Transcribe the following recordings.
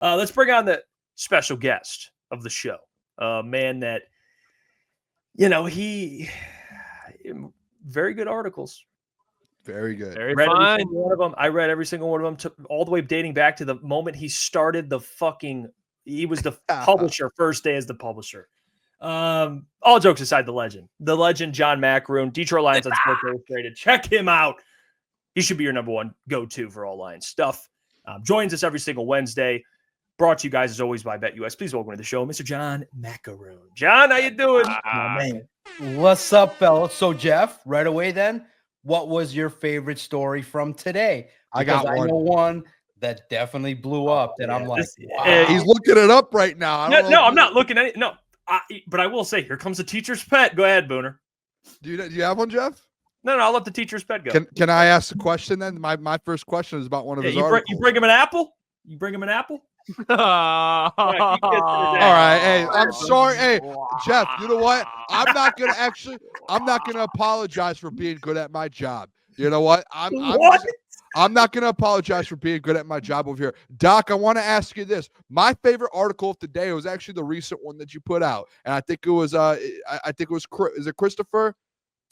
Let's bring on the special guest of the show. A man that, he very good articles. Very good. Very fine. One of them. I read every single one of them, all the way dating back to the moment he started he was the publisher, first day as the publisher. All jokes aside, the legend, John Maakaron, Detroit Lions on Sports Illustrated. Check him out. He should be your number one go-to for all Lions stuff. Joins us every single Wednesday. Brought to you guys, as always, by BetUS. Please welcome to the show, Mr. John Maakaron. John, how you doing? Man. What's up, fellas? So, Jeff, right away then, what was your favorite story from today? Because I know one that definitely blew up that I'm like, wow. He's looking it up right now. I'm not looking at it. No, but I will say, here comes the teacher's pet. Go ahead, Booner. Do you have one, Jeff? No, I'll let the teacher's pet go. Can I ask a question then? My first question is about one of his articles. You bring him an apple? You bring him an apple? All right. Hey, I'm sorry. Hey, Jeff, you know what? I'm not gonna apologize for being good at my job. You know what? I'm not gonna apologize for being good at my job over here. Doc, I want to ask you this. My favorite article of today was actually the recent one that you put out. And I think it was is it Christopher?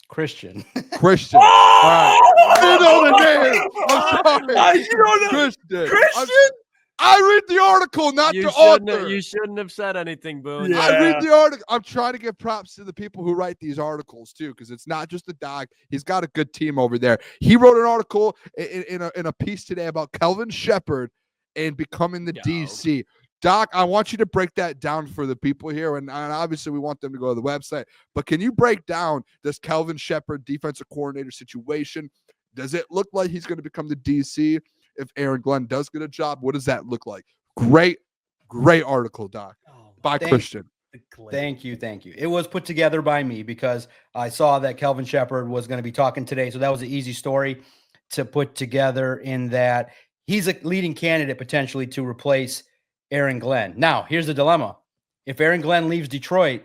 Christian. All right. You know the name. I'm sorry. You don't know. Christian? I read the article, not the author. You shouldn't have said anything, Boone. Yeah. I read the article. I'm trying to give props to the people who write these articles too, because it's not just the dog. He's got a good team over there. He wrote an article in a piece today about Kelvin Shepard and becoming the DC. Doc, I want you to break that down for the people here, and obviously we want them to go to the website. But can you break down this Kelvin Shepard defensive coordinator situation? Does it look like he's going to become the DC? If Aaron Glenn does get a job, what does that look like? Great article, Doc, by Christian. Thank you. It was put together by me because I saw that Kelvin Shepard was going to be talking today. So that was an easy story to put together in that he's a leading candidate potentially to replace Aaron Glenn. Now, here's the dilemma. If Aaron Glenn leaves Detroit,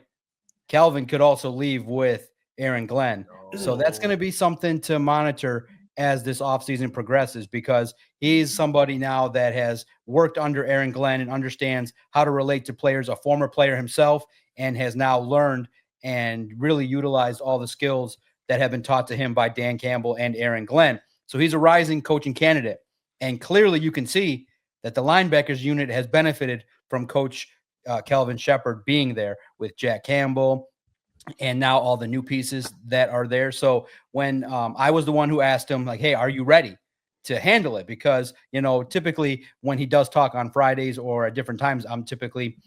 Kelvin could also leave with Aaron Glenn. So that's going to be something to monitor as this offseason progresses, because he's somebody now that has worked under Aaron Glenn and understands how to relate to players, a former player himself, and has now learned and really utilized all the skills that have been taught to him by Dan Campbell and Aaron Glenn. So he's a rising coaching candidate. And clearly you can see that the linebackers unit has benefited from Coach Kelvin Shepard being there with Jack Campbell, and now all the new pieces that are there. So when I was the one who asked him, like, hey, are you ready to handle it? Because, typically when he does talk on Fridays or at different times, I'm typically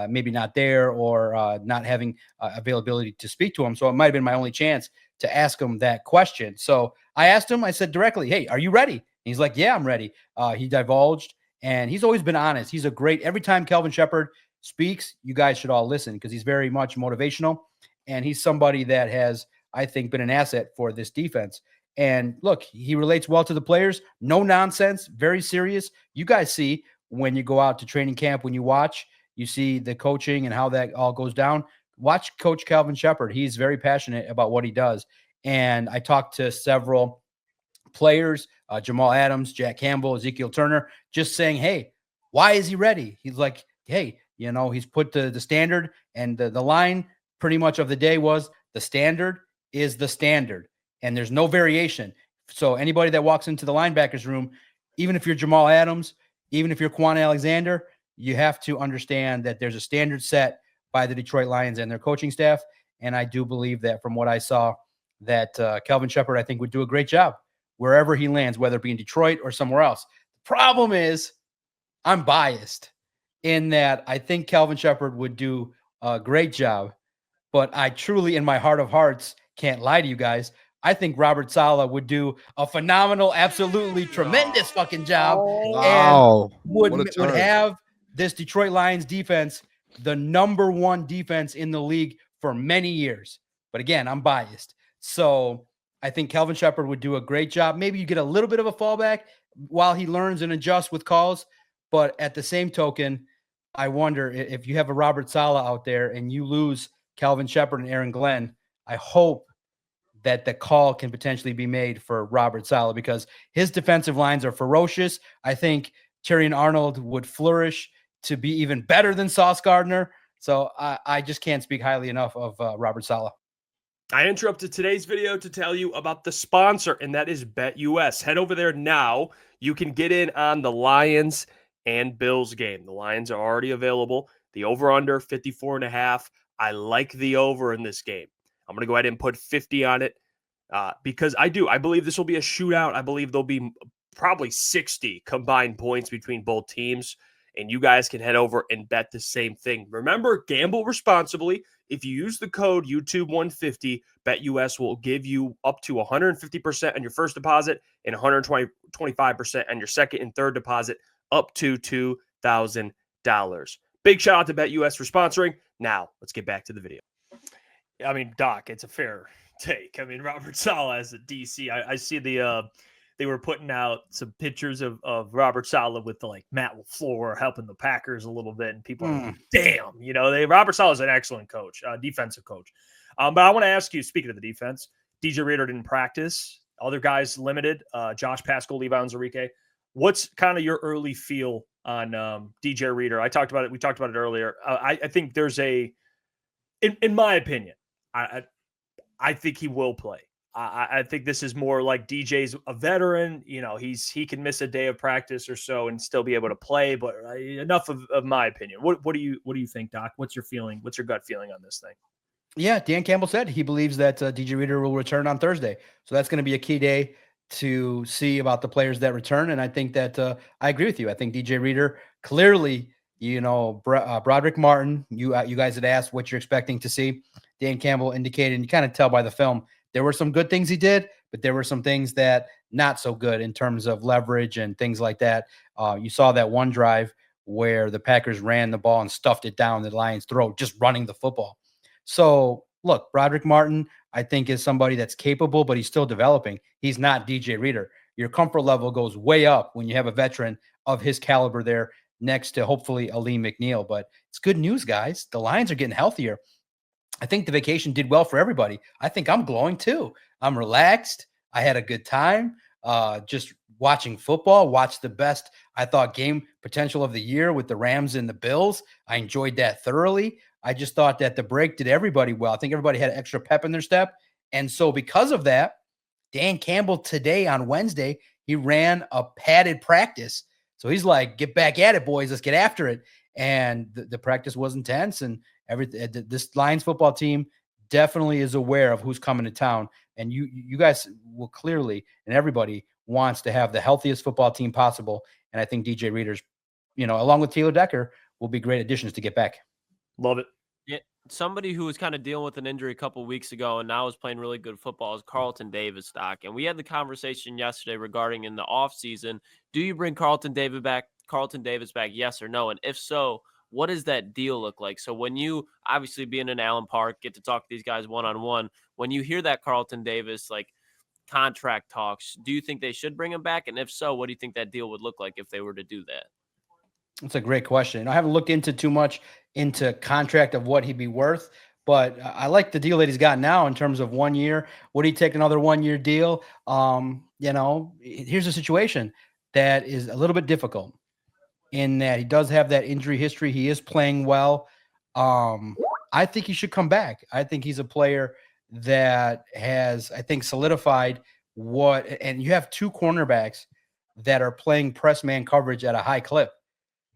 maybe not there or not having availability to speak to him. So it might have been my only chance to ask him that question. So I asked him, I said directly, hey, are you ready? And he's like, yeah, I'm ready. He divulged, and he's always been honest. He's every time Kelvin Shepard speaks, you guys should all listen because he's very much motivational. And he's somebody that has, I think, been an asset for this defense. And look, he relates well to the players. No nonsense, very serious. You guys see when you go out to training camp, when you watch, you see the coaching and how that all goes down. Watch Coach Kelvin Shepard. He's very passionate about what he does. And I talked to several players, Jamal Adams, Jack Campbell, Ezekiel Turner, just saying, hey, why is he ready? He's like, hey, he's put the standard, and the line pretty much of the day was the standard is the standard, and there's no variation. So anybody that walks into the linebackers room, even if you're Jamal Adams, even if you're Quan Alexander, you have to understand that there's a standard set by the Detroit Lions and their coaching staff. And I do believe that from what I saw, that Kelvin Shepard, I think, would do a great job wherever he lands, whether it be in Detroit or somewhere else. The problem is I'm biased in that I think Kelvin Shepard would do a great job. But I truly, in my heart of hearts, can't lie to you guys. I think Robert Saleh would do a phenomenal, absolutely tremendous fucking job. Wow. And would have this Detroit Lions defense the number one defense in the league for many years. But again, I'm biased. So I think Kelvin Shepard would do a great job. Maybe you get a little bit of a fallback while he learns and adjusts with calls. But at the same token, I wonder if you have a Robert Saleh out there and you lose Kelvin Shepard and Aaron Glenn, I hope that the call can potentially be made for Robert Saleh because his defensive lines are ferocious. I think Terrion Arnold would flourish to be even better than Sauce Gardner. So I just can't speak highly enough of Robert Saleh. I interrupted today's video to tell you about the sponsor, and that is BetUS. Head over there now. You can get in on the Lions and Bills game. The Lions are already available. The over-under, 54.5. I like the over in this game. I'm going to go ahead and put 50 on it because I believe this will be a shootout. I believe there'll be probably 60 combined points between both teams, and you guys can head over and bet the same thing. Remember, gamble responsibly. If you use the code YouTube150, BetUS will give you up to 150% on your first deposit and 125% on your second and third deposit, up to $2,000. Big shout out to BetUS for sponsoring. Now, let's get back to the video. I mean, Doc, it's a fair take. I mean, Robert Saleh as a DC. I see they were putting out some pictures of Robert Saleh with the Matt LaFleur helping the Packers a little bit, and people are like, damn, Robert Saleh is an excellent coach, defensive coach. But I want to ask you, speaking of the defense, DJ Reader didn't practice. Other guys limited. Josh Pascal, Levi Onwuzurike. What's kind of your early feel on DJ Reader? We talked about it earlier. I think there's in my opinion, I think he will play. I think this is more like DJ's a veteran. He can miss a day of practice or so and still be able to play. But enough of my opinion. What do you think, Doc? What's your feeling? What's your gut feeling on this thing? Yeah, Dan Campbell said he believes that DJ Reader will return on Thursday. So that's going to be a key day to see about the players that return. And I think that I agree with you. I think DJ Reader clearly, Broderick Martin, you guys had asked what you're expecting to see. Dan Campbell indicated, and you kind of tell by the film, there were some good things he did, but there were some things that not so good in terms of leverage and things like that. You saw that one drive where the Packers ran the ball and stuffed it down the Lions' throat, just running the football. So look, Broderick Martin, I think, is somebody that's capable, but he's still developing. He's not DJ Reader. Your comfort level goes way up when you have a veteran of his caliber there next to hopefully Aleem McNeil. But it's good news, guys. The Lions are getting healthier. I think the vacation did well for everybody. I think I'm glowing too. I'm relaxed. I had a good time just watching football, watched the best, I thought, game potential of the year with the Rams and the Bills. I enjoyed that thoroughly. I just thought that the break did everybody well. I think everybody had extra pep in their step. And so because of that, Dan Campbell today on Wednesday, he ran a padded practice. So he's like, get back at it, boys. Let's get after it. And the practice was intense, and this Lions football team definitely is aware of who's coming to town. And you guys will clearly, and everybody wants to have the healthiest football team possible. And I think DJ Reader's, along with Taylor Decker, will be great additions to get back. Love it. Yeah, somebody who was kind of dealing with an injury a couple of weeks ago and now is playing really good football is Carlton Davis, Doc. And we had the conversation yesterday regarding in the offseason, do you bring Carlton Davis back, yes or no? And if so, what does that deal look like? So when you, obviously being in Allen Park, get to talk to these guys one-on-one, when you hear that Carlton Davis, contract talks, do you think they should bring him back? And if so, what do you think that deal would look like if they were to do that? That's a great question. I haven't looked into too much into contract of what he'd be worth, but I like the deal that he's got now in terms of 1 year. Would he take another 1 year deal? Here's a situation that is a little bit difficult in that he does have that injury history. He is playing well. I think he should come back. I think he's a player that has, I think, solidified and you have two cornerbacks that are playing press man coverage at a high clip.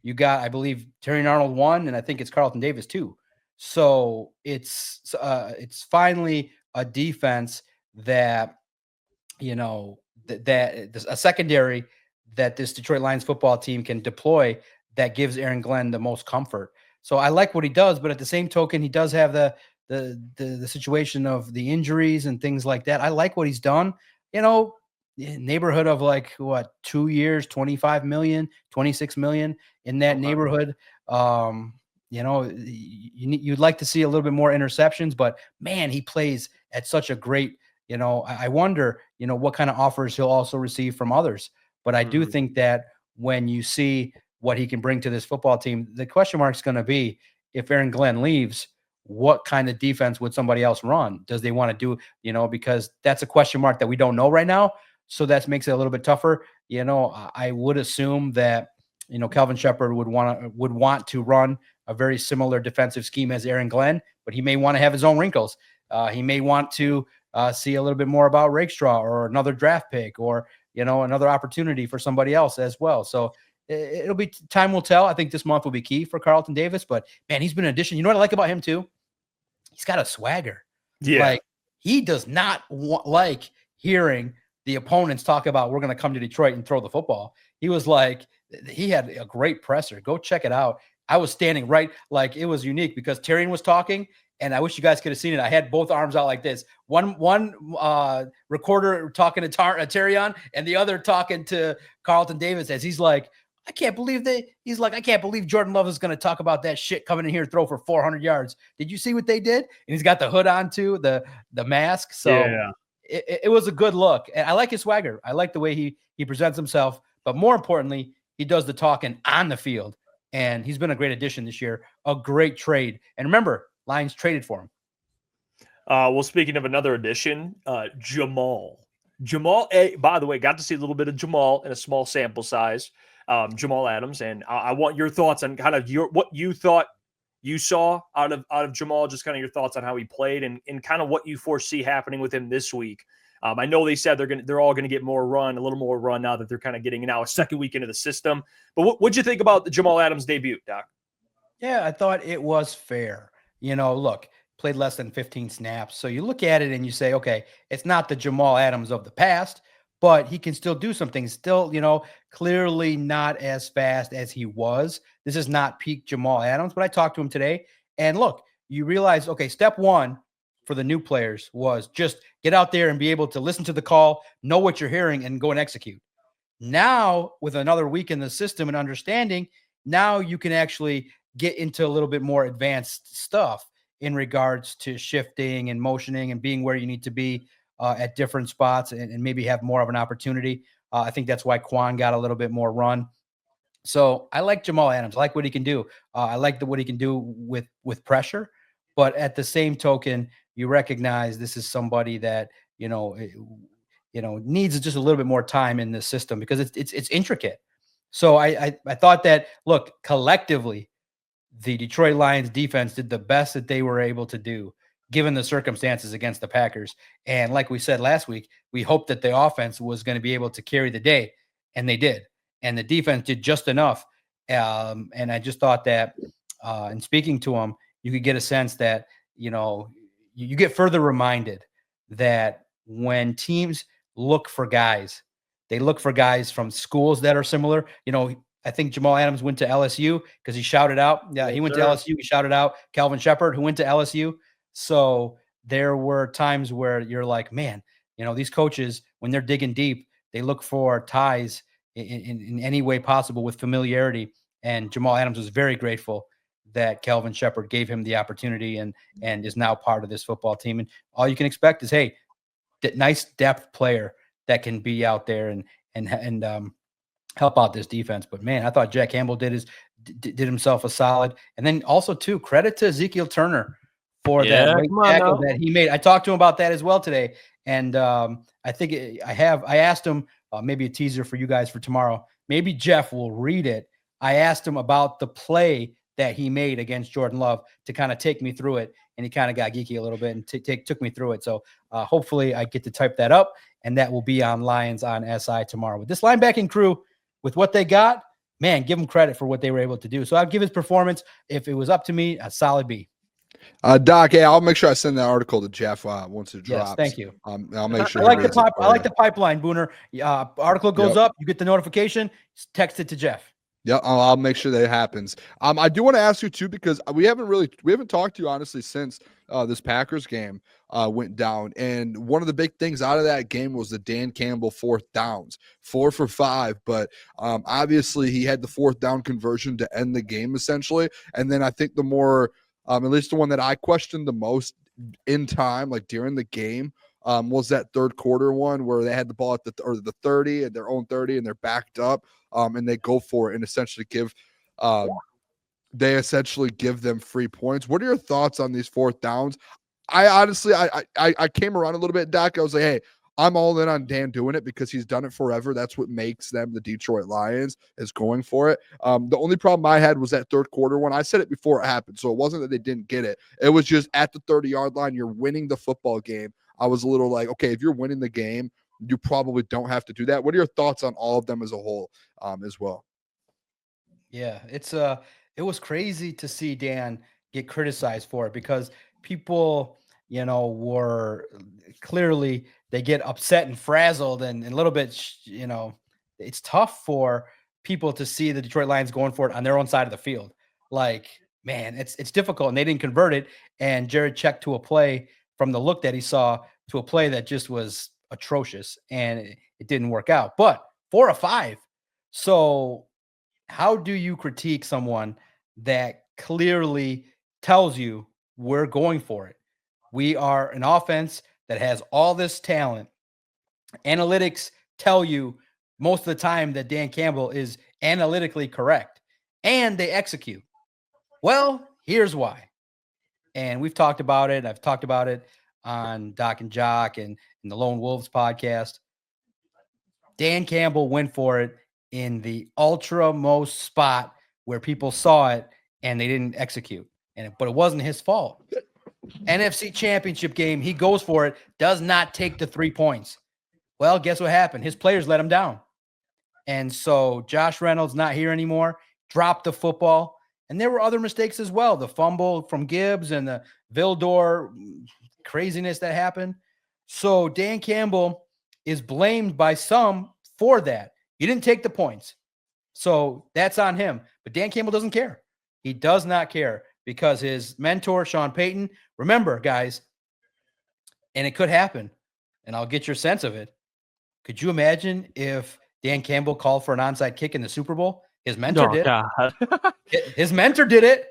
You got, I believe, Terrion Arnold 1, and I think it's Carlton Davis 2. So it's finally a defense that, that a secondary that this Detroit Lions football team can deploy that gives Aaron Glenn the most comfort. So I like what he does, but at the same token, he does have the situation of the injuries and things like that. I like what he's done, neighborhood of 2 years, 25 million, 26 million in that neighborhood. You'd like to see a little bit more interceptions, but man, he plays at such a great, I wonder, what kind of offers he'll also receive from others. But I do think that when you see what he can bring to this football team, the question mark is going to be, if Aaron Glenn leaves, what kind of defense would somebody else run? Does they want to do, because that's a question mark that we don't know right now. So that makes it a little bit tougher. I would assume that Kelvin Shepard would want to run a very similar defensive scheme as Aaron Glenn, but he may want to have his own wrinkles. He may want to see a little bit more about Rakestraw or another draft pick or, another opportunity for somebody else as well. So it'll be time will tell. I think this month will be key for Carlton Davis, but man, he's been an addition. You know what I like about him too? He's got a swagger. Yeah. Like he does not like hearing the opponents talk about, we're going to come to Detroit and throw the football. He was like, he had a great presser. Go check it out. I was standing right, like it was unique because Tyrion was talking, and I wish you guys could have seen it. I had both arms out like this. One recorder talking to Tyrion, and the other talking to Carlton Davis as he's like, I can't believe I can't believe Jordan Love is going to talk about that shit coming in here throw for 400 yards. Did you see what they did? And he's got the hood on too, the mask. So yeah. It was a good look. And I like his swagger. I like the way he presents himself, but more importantly, he does the talking on the field. And he's been a great addition this year, a great trade. And remember, Lions traded for him. Well, speaking of another addition, Jamal, by the way, got to see a little bit of Jamal in a small sample size. Jamal Adams, and I want your thoughts on kind of what you thought you saw out of Jamal, just kind of your thoughts on how he played and kind of what you foresee happening with him this week. I know they said they're all going to get a little more run now that they're kind of getting now a second week into the system. But what'd you think about the Jamal Adams debut, Doc? Yeah, I thought it was fair. Look, played less than 15 snaps. So you look at it and you say, okay, it's not the Jamal Adams of the past, but he can still do some things. Still, clearly not as fast as he was. This is not peak Jamal Adams, but I talked to him today. And look, you realize, okay, step one for the new players was just get out there and be able to listen to the call, know what you're hearing, and go and execute. Now, with another week in the system and understanding, now you can actually get into a little bit more advanced stuff in regards to shifting and motioning and being where you need to be at different spots and maybe have more of an opportunity. I think that's why Quan got a little bit more run. So I like Jamal Adams. I like what he can do. I like what he can do with pressure. But at the same token, you recognize this is somebody that, needs just a little bit more time in the system because it's intricate. So I thought that, look, collectively, the Detroit Lions defense did the best that they were able to do given the circumstances against the Packers. And like we said last week, we hoped that the offense was going to be able to carry the day, and they did. And the defense did just enough. And I just thought that in speaking to him, you could get a sense that, you get further reminded that when teams look for guys, they look for guys from schools that are similar. I think Jamal Adams went to LSU because he shouted out. Yeah, he went to LSU. He shouted out Kelvin Shepard, who went to LSU. So there were times where you're like, man, these coaches, when they're digging deep, they look for ties in any way possible with familiarity. And Jamal Adams was very grateful that Kelvin Shepard gave him the opportunity and is now part of this football team. And all you can expect is, hey, nice depth player that can be out there and help out this defense. But man, I thought Jack Campbell did himself a solid. And then also too, credit to Ezekiel Turner for that tackle that he made. I talked to him about that as well today. And I think I asked him, maybe a teaser for you guys for tomorrow. Maybe Jeff will read it. I asked him about the play that he made against Jordan Love to kind of take me through it. And he kind of got geeky a little bit and took me through it. So hopefully I get to type that up, and that will be on Lions on SI tomorrow. With this linebacking crew, with what they got, man, give them credit for what they were able to do. So I'd give his performance, if it was up to me, a solid B. Doc, hey, I'll make sure I send that article to Jeff once it drops. Yes, thank you. I'll make sure. I like the pipeline, Booner. Article goes up, you get the notification, text it to Jeff. Yeah, I'll make sure that it happens. I do want to ask you too, because we haven't talked to you honestly since this Packers game went down. And one of the big things out of that game was the Dan Campbell 4th downs, 4 for 5. But obviously he had the 4th down conversion to end the game essentially. And then I think the more, at least the one that I questioned the most in time, like during the game, was that third quarter one where they had the ball at the 30 at their own 30 and they're backed up. And they go for it and essentially give them free points. What are your thoughts on these 4th downs? I honestly, I came around a little bit, Doc. I was like, hey, I'm all in on Dan doing it because he's done it forever. That's what makes them the Detroit Lions, is going for it. The only problem I had was that third quarter one. I said it before it happened, so it wasn't that they didn't get it. It was just at the 30-yard line, you're winning the football game. I was a little like, okay, if you're winning the game, you probably don't have to do that. What are your thoughts on all of them as a whole as well? Yeah, it was crazy to see Dan get criticized for it because people, were clearly they get upset and frazzled and a little bit, it's tough for people to see the Detroit Lions going for it on their own side of the field. Like, man, it's difficult, and they didn't convert it. And Jared checked to a play from the look that he saw to a play that just was atrocious, and it didn't work out. But 4 of 5. So how do you critique someone that clearly tells you we're going for it? We are an offense that has all this talent. Analytics tell you most of the time that Dan Campbell is analytically correct, and they execute. Well, here's why. And we've talked about it. I've talked about it on Doc and Jock and in the Lone Wolves podcast. Dan Campbell went for it in the ultra-most spot where people saw it and they didn't execute. But it wasn't his fault. NFC Championship game, he goes for it, does not take the 3 points. Well, guess what happened? His players let him down. And so Josh Reynolds not here anymore, dropped the football. And there were other mistakes as well. The fumble from Gibbs and the Vildor craziness that happened. So Dan Campbell is blamed by some for that. You didn't take the points. So that's on him. But Dan Campbell doesn't care. He does not care because his mentor, Sean Payton, remember, guys, and it could happen, and I'll get your sense of it. Could you imagine if Dan Campbell called for an onside kick in the Super Bowl? His mentor did. God. His mentor did it.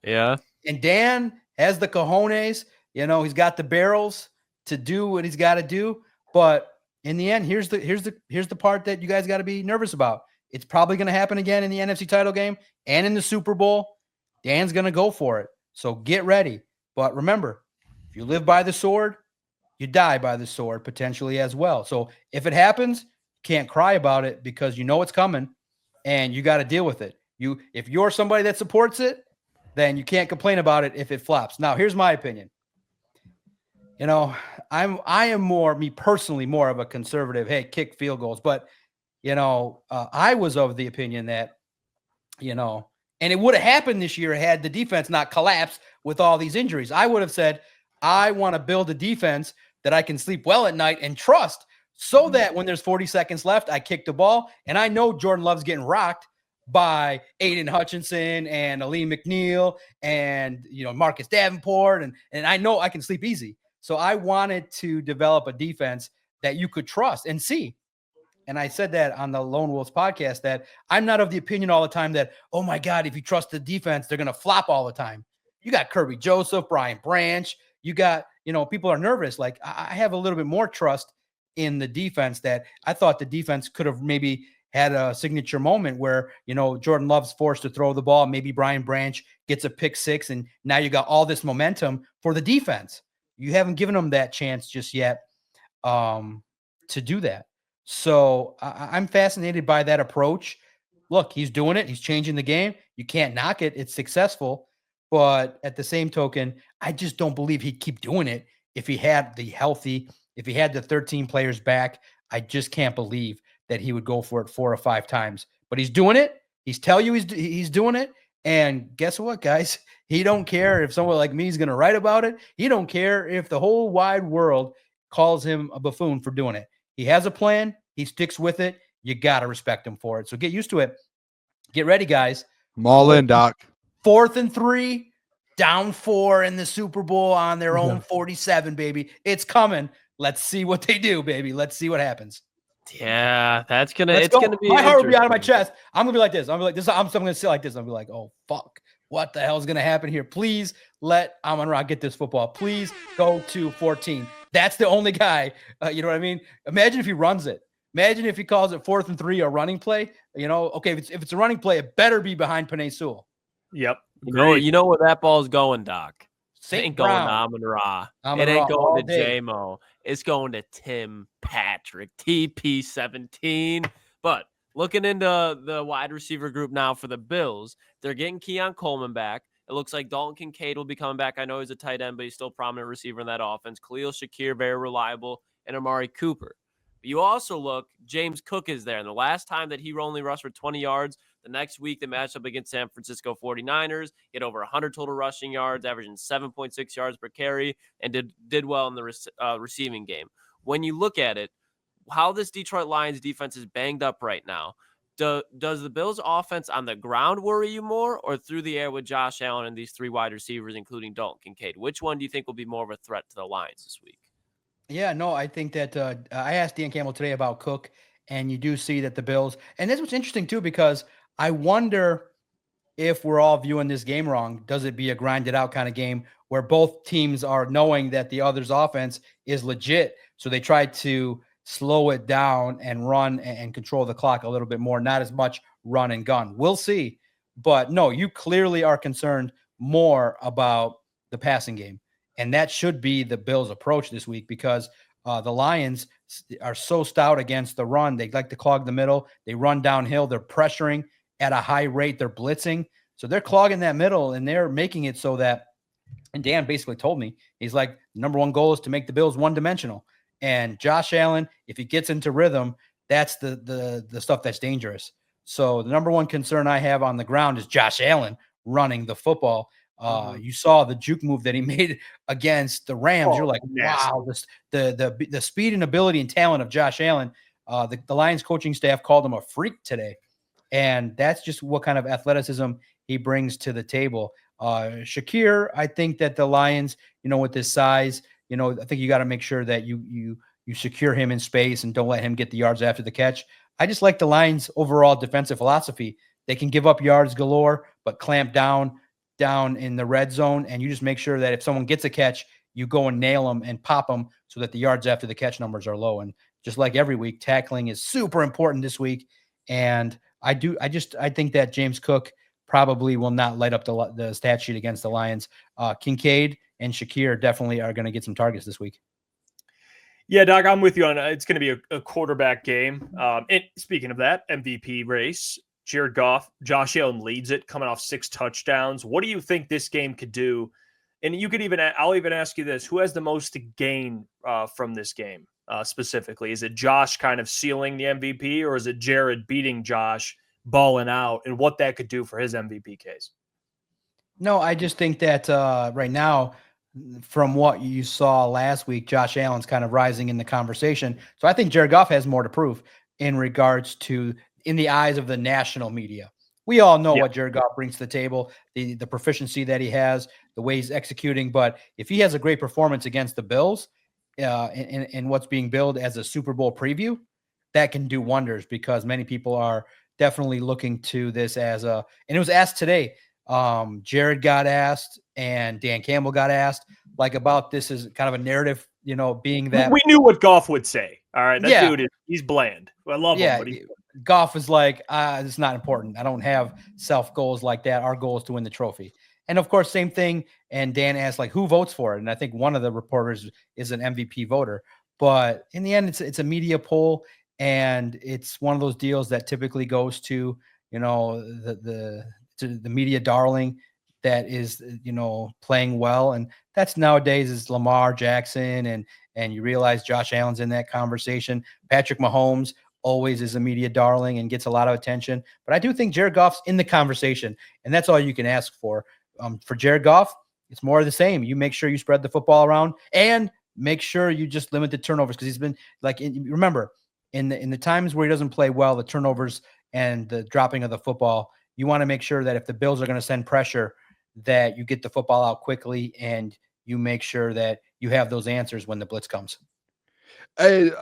Yeah. And Dan has the cojones. He's got the barrels to do what he's got to do. But in the end, here's the part that you guys got to be nervous about. It's probably going to happen again in the NFC title game and in the Super Bowl. Dan's going to go for it. So get ready. But remember, if you live by the sword, you die by the sword potentially as well. So if it happens, you can't cry about it because you know it's coming and you got to deal with it. If you're somebody that supports it, then you can't complain about it if it flops. Now, here's my opinion. I am me personally, more of a conservative, hey, kick field goals. But, I was of the opinion that, and it would have happened this year had the defense not collapsed with all these injuries. I would have said, I want to build a defense that I can sleep well at night and trust so that when there's 40 seconds left, I kick the ball. And I know Jordan Love's getting rocked by Aiden Hutchinson and Aleem McNeil and, Marcus Davenport. And I know I can sleep easy. So I wanted to develop a defense that you could trust and see. And I said that on the Lone Wolves podcast that I'm not of the opinion all the time that, oh my God, if you trust the defense, they're going to flop all the time. You got Kirby Joseph, Brian Branch. You got, people are nervous. Like I have a little bit more trust in the defense that I thought the defense could have maybe had a signature moment where, Jordan Love's forced to throw the ball. Maybe Brian Branch gets a pick 6 and now you got all this momentum for the defense. You haven't given them that chance just yet to do that. So I'm fascinated by that approach. Look, he's doing it. He's changing the game. You can't knock it. It's successful. But at the same token, I just don't believe he'd keep doing it if he had if he had the 13 players back. I just can't believe that he would go for it 4 or 5 times. But he's doing it. He's telling you he's doing it. And guess what, guys? He don't care if someone like me is going to write about it. He don't care if the whole wide world calls him a buffoon for doing it. He has a plan. He sticks with it. You got to respect him for it. So get used to it. Get ready, guys. I'm all in, Doc. 4th and 3, down 4 in the Super Bowl on their own 47, baby. It's coming. Let's see what they do, baby. Let's see what happens. Yeah, it's go. gonna be. My heart will be out of my chest. I'm gonna be like this. I'm gonna sit like this. I'm gonna be like, oh fuck, what the hell is gonna happen here? Please let Amon-Ra get this football. Please go to 14. That's the only guy. You know what I mean? Imagine if he runs it. Imagine if he calls it 4th and 3 a running play. Okay, if it's a running play, it better be behind Penei Sewell. Yep. You know where that ball is going, Doc. It ain't going to Amon-Ra. It ain't going to J-Mo. It's going to Tim Patrick, TP17. But looking into the wide receiver group now for the Bills, they're getting Keon Coleman back. It looks like Dalton Kincaid will be coming back. I know he's a tight end, but he's still a prominent receiver in that offense. Khalil Shakir, very reliable, and Amari Cooper. But you also look, James Cook is there. And the last time that he only rushed for 20 yards, the next week they matched up against San Francisco 49ers, hit over 100 total rushing yards, averaging 7.6 yards per carry, and did well in the receiving game. When you look at it, how this Detroit Lions defense is banged up right now, does the Bills offense on the ground worry you more, or through the air with Josh Allen and these three wide receivers, including Dalton Kincaid? Which one do you think will be more of a threat to the Lions this week? Yeah, no, I think that I asked Dan Campbell today about Cook, and you do see that the Bills, and this was interesting too, because I wonder if we're all viewing this game wrong. Does it be a grinded out kind of game where both teams are knowing that the other's offense is legit, so they try to slow it down and run and control the clock a little bit more, not as much run and gun? We'll see. But no, you clearly are concerned more about the passing game. And that should be the Bills' approach this week, because the Lions are so stout against the run. They like to clog the middle. They run downhill. They're pressuring at a high rate. They're blitzing. So they're clogging that middle, and they're making it so that, and Dan basically told me, he's like, number one goal is to make the Bills one-dimensional. And Josh Allen, if he gets into rhythm, that's the stuff that's dangerous. So the number one concern I have on the ground is Josh Allen running the football. You saw the juke move that he made against the Rams. You're like, wow, the speed and ability and talent of Josh Allen. The Lions coaching staff called him a freak today. And that's just what kind of athleticism he brings to the table. Shakir, I think that the Lions, with his size, I think you got to make sure that you secure him in space and don't let him get the yards after the catch. I just like the Lions' overall defensive philosophy. They can give up yards galore, but clamp down in the red zone, and you just make sure that if someone gets a catch, you go and nail them and pop them so that the yards after the catch numbers are low. And just like every week, tackling is super important this week. And I think that James Cook probably will not light up the stat sheet against the Lions. Kincaid and Shakir definitely are going to get some targets this week. Yeah, Doc, I'm with you on it's going to be a quarterback game. And speaking of that, MVP race, Jared Goff, Josh Allen leads it, coming off 6 touchdowns. What do you think this game could do? And I'll even ask you this: who has the most to gain from this game specifically? Is it Josh kind of sealing the MVP, or is it Jared beating Josh, balling out, and what that could do for his MVP case? No, I just think that right now, from what you saw last week, Josh Allen's kind of rising in the conversation. So I think Jared Goff has more to prove in regards to, in the eyes of the national media. We all know what Jared Goff brings to the table, the proficiency that he has, the way he's executing. But if he has a great performance against the Bills in what's being billed as a Super Bowl preview, that can do wonders, because many people are definitely looking to this as and it was asked today. Jared got asked and Dan Campbell got asked about this as kind of a narrative, being that we knew what Goff would say. All right. That dude he's bland. I love him, but Goff is like, it's not important. I don't have self goals like that. Our goal is to win the trophy. And of course, same thing. And Dan asked who votes for it. And I think one of the reporters is an MVP voter, but in the end, it's a media poll. And it's one of those deals that typically goes to, the media darling that is, playing well. And that's nowadays is Lamar Jackson. And you realize Josh Allen's in that conversation. Patrick Mahomes always is a media darling and gets a lot of attention. But I do think Jared Goff's in the conversation, and that's all you can ask for. For Jared Goff, it's more of the same. You make sure you spread the football around and make sure you just limit the turnovers, because he's been remember, in the times where he doesn't play well, the turnovers and the dropping of the football, you want to make sure that if the Bills are going to send pressure, that you get the football out quickly and you make sure that you have those answers when the blitz comes. Hey,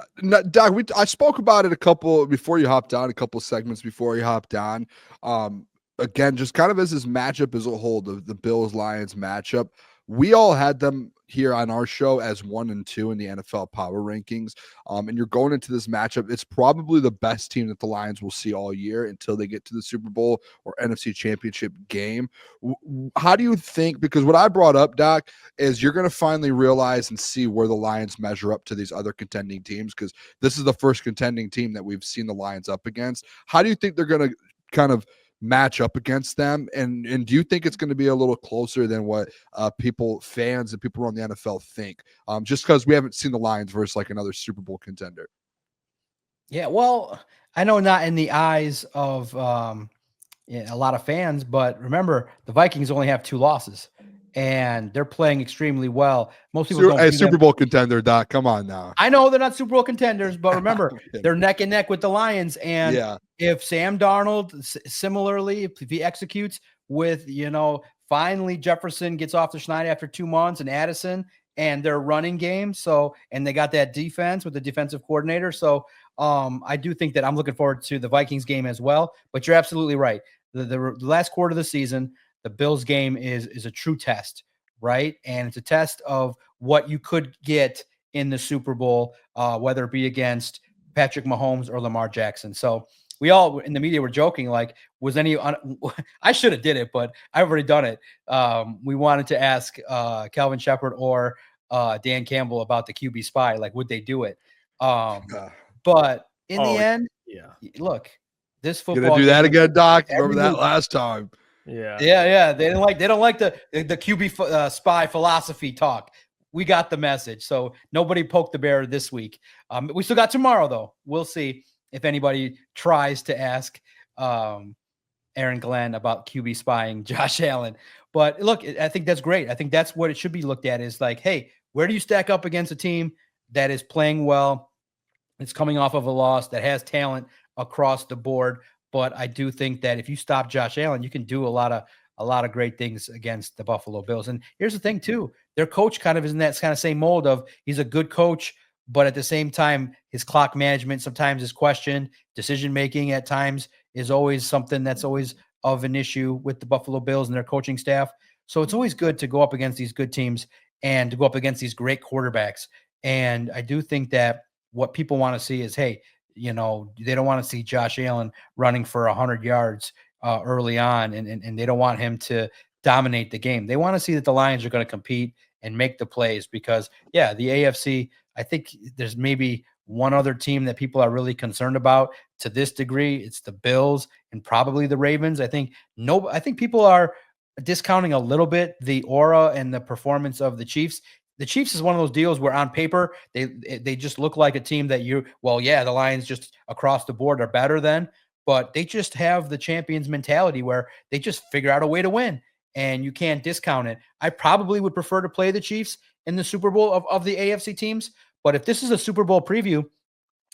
Doc, I spoke about it a couple segments before you hopped on. Again, just kind of as this matchup as a whole, the Bills-Lions matchup. We all had them here on our show as 1 and 2 in the NFL power rankings. And you're going into this matchup. It's probably the best team that the Lions will see all year until they get to the Super Bowl or NFC Championship game. How do you think, because what I brought up, Doc, is you're going to finally realize and see where the Lions measure up to these other contending teams, because this is the first contending team that we've seen the Lions up against. How do you think they're going to kind of match up against them, and do you think it's going to be a little closer than what fans and people around the NFL think, just because we haven't seen the Lions versus like another Super Bowl contender? Yeah, well, I know not in the eyes of a lot of fans, but remember, the Vikings only have 2 losses and they're playing extremely well. Most people don't. A Super Bowl contender, Doc. Come on now. I know they're not Super Bowl contenders, but remember, they're neck and neck with the Lions. And if Sam Darnold, similarly, if he executes with, finally Jefferson gets off the schneid after 2 months, and Addison, and their running game. So, and they got that defense with the defensive coordinator. So I do think that I'm looking forward to the Vikings game as well. But you're absolutely right. The last quarter of the season, the Bills game is a true test, right? And it's a test of what you could get in the Super Bowl, whether it be against Patrick Mahomes or Lamar Jackson. So we all in the media were joking, like, was any I should have did it, but I've already done it. We wanted to ask Kelvin Shepard or Dan Campbell about the QB spy, like, would they do it? But in the end, look, this football gonna do that again, Doc. Remember that last time? Yeah. They don't like the QB spy philosophy talk. We got the message. So nobody poked the bear this week. We still got tomorrow, though. We'll see if anybody tries to ask Aaron Glenn about QB spying Josh Allen. But look, I think that's great. I think that's what it should be looked at, is like, hey, where do you stack up against a team that is playing well, it's coming off of a loss, that has talent across the board? But I do think that if you stop Josh Allen, you can do a lot of great things against the Buffalo Bills. And here's the thing too, their coach kind of is in that kind of same mold of, he's a good coach, but at the same time, his clock management sometimes is questioned. Decision-making at times is always something that's always of an issue with the Buffalo Bills and their coaching staff. So it's always good to go up against these good teams and to go up against these great quarterbacks. And I do think that what people want to see is, hey, they don't want to see Josh Allen running for 100 yards early on, and they don't want him to dominate the game. They want to see that the Lions are going to compete and make the plays, because, the AFC, I think there's maybe one other team that people are really concerned about to this degree. It's the Bills and probably the Ravens. I think people are discounting a little bit the aura and the performance of the Chiefs. The Chiefs is one of those deals where on paper they just look like a team that the Lions just across the board are better than, but they just have the champions mentality where they just figure out a way to win, and you can't discount it. I probably would prefer to play the Chiefs in the Super Bowl of the AFC teams, but if this is a Super Bowl preview,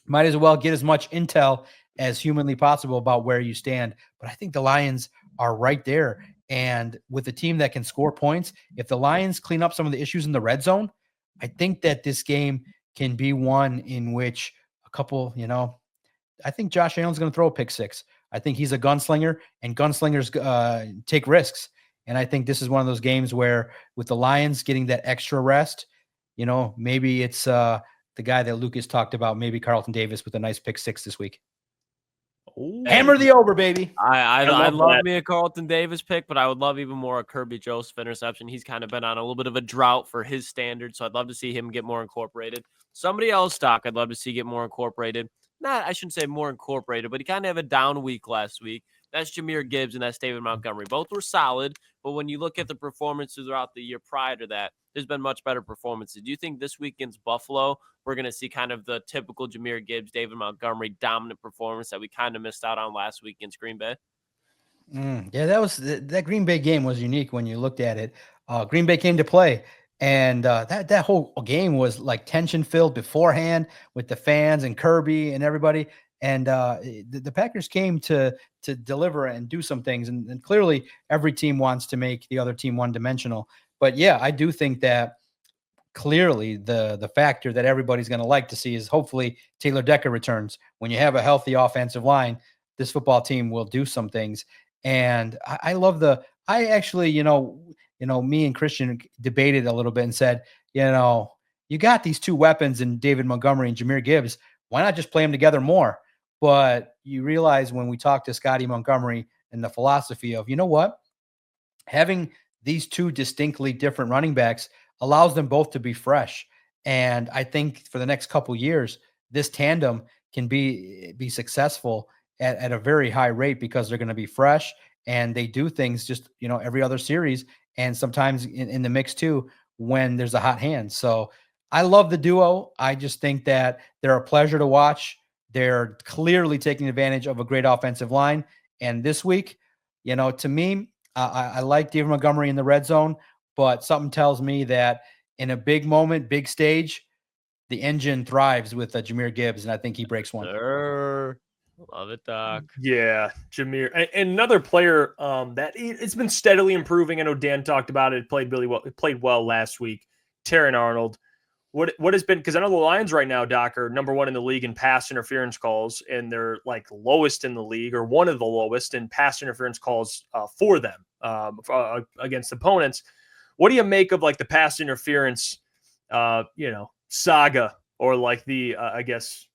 might as well get as much intel as humanly possible about where you stand. But I think the Lions are right there. And with a team that can score points, if the Lions clean up some of the issues in the red zone, I think that this game can be one in which a couple, I think Josh Allen's going to throw a pick six. I think he's a gunslinger, and gunslingers take risks. And I think this is one of those games where, with the Lions getting that extra rest, maybe it's the guy that Lucas talked about, maybe Carlton Davis with a nice pick six this week. Ooh. Hammer the over, baby. I love me a Carlton Davis pick, but I would love even more a Kirby Joseph interception. He's kind of been on a little bit of a drought for his standards, so I'd love to see him get more incorporated. Somebody else, Doc, I'd love to see get more incorporated. I shouldn't say more incorporated, but he kind of had a down week last week. That's Jahmyr Gibbs and that's David Montgomery. Both were solid, but when you look at the performances throughout the year prior to that, there's been much better performances. Do you think this week against Buffalo, we're going to see kind of the typical Jahmyr Gibbs, David Montgomery dominant performance that we kind of missed out on last week against Green Bay? Yeah, that Green Bay game was unique when you looked at it. Green Bay came to play, and that whole game was like tension filled beforehand with the fans and Kirby and everybody. And the Packers came to deliver and do some things. And clearly every team wants to make the other team one-dimensional. But, yeah, I do think that clearly the factor that everybody's going to like to see is hopefully Taylor Decker returns. When you have a healthy offensive line, this football team will do some things. And I love I actually, me and Christian debated a little bit and said, you got these two weapons in David Montgomery and Jahmyr Gibbs. Why not just play them together more? But you realize when we talked to Scotty Montgomery and the philosophy of, what? Having these two distinctly different running backs allows them both to be fresh. And I think for the next couple years, this tandem can be successful at a very high rate because they're going to be fresh and they do things just, every other series and sometimes in the mix too when there's a hot hand. So I love the duo. I just think that they're a pleasure to watch. They're clearly taking advantage of a great offensive line. And this week, to me, I like David Montgomery in the red zone, but something tells me that in a big moment, big stage, the engine thrives with Jahmyr Gibbs, and I think he breaks one. Love it, Doc. Yeah, Jahmyr. And another player that it's been steadily improving. I know Dan talked about it. Played really well. It played well last week. Terrion Arnold. What has been, because I know the Lions right now, Doc, are number one in the league in pass interference calls, and they're like lowest in the league or one of the lowest in pass interference calls for them against opponents. What do you make of like the pass interference, saga, or like the, I guess,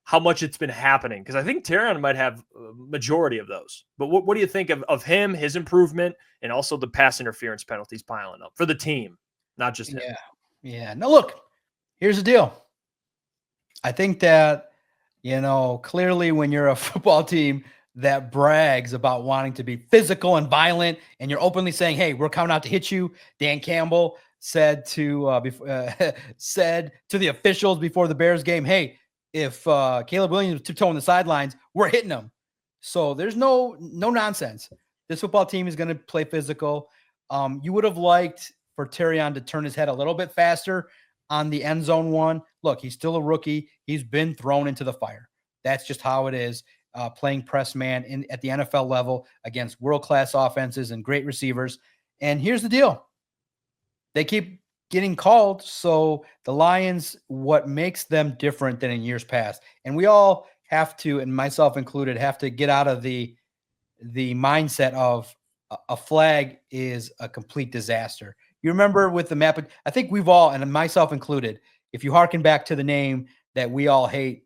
how much it's been happening? Because I think Terrion might have a majority of those. But what do you think of him, his improvement, and also the pass interference penalties piling up for the team, not just him? Yeah. No, look, here's the deal. I think that, clearly when you're a football team that brags about wanting to be physical and violent, and you're openly saying, hey, we're coming out to hit you. Dan Campbell said to the officials before the Bears game, hey, if Caleb Williams was tiptoeing the sidelines, we're hitting him. So there's no nonsense. This football team is going to play physical. You would have liked for Terrion to turn his head a little bit faster on the end zone one. Look, he's still a rookie. He's been thrown into the fire. That's just how it is, playing press man at the NFL level against world-class offenses and great receivers. And here's the deal. They keep getting called. So the Lions, what makes them different than in years past? And we all have to, and myself included, have to get out of the mindset of a flag is a complete disaster. You remember with the map, I think we've all, and myself included, if you hearken back to the name that we all hate,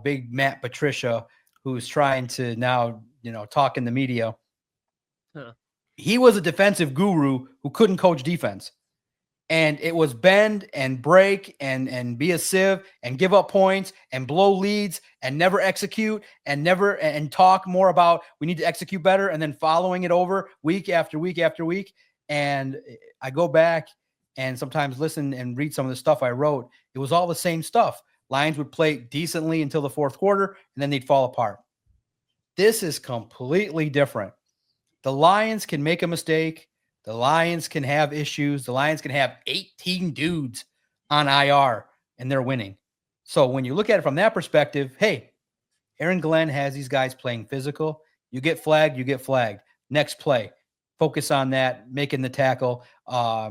Big Matt Patricia, who's trying to now, talk in the media. Huh. He was a defensive guru who couldn't coach defense. And it was bend and break and be a sieve and give up points and blow leads and never execute and talk more about we need to execute better, and then following it over week after week after week. And I go back and sometimes listen and read some of the stuff I wrote. It was all the same stuff. Lions would play decently until the fourth quarter, and then they'd fall apart. This is completely different. The Lions can make a mistake. The Lions can have issues. The Lions can have 18 dudes on IR, and they're winning. So when you look at it from that perspective, hey, Aaron Glenn has these guys playing physical. You get flagged, you get flagged. Next play. Focus on that, making the tackle,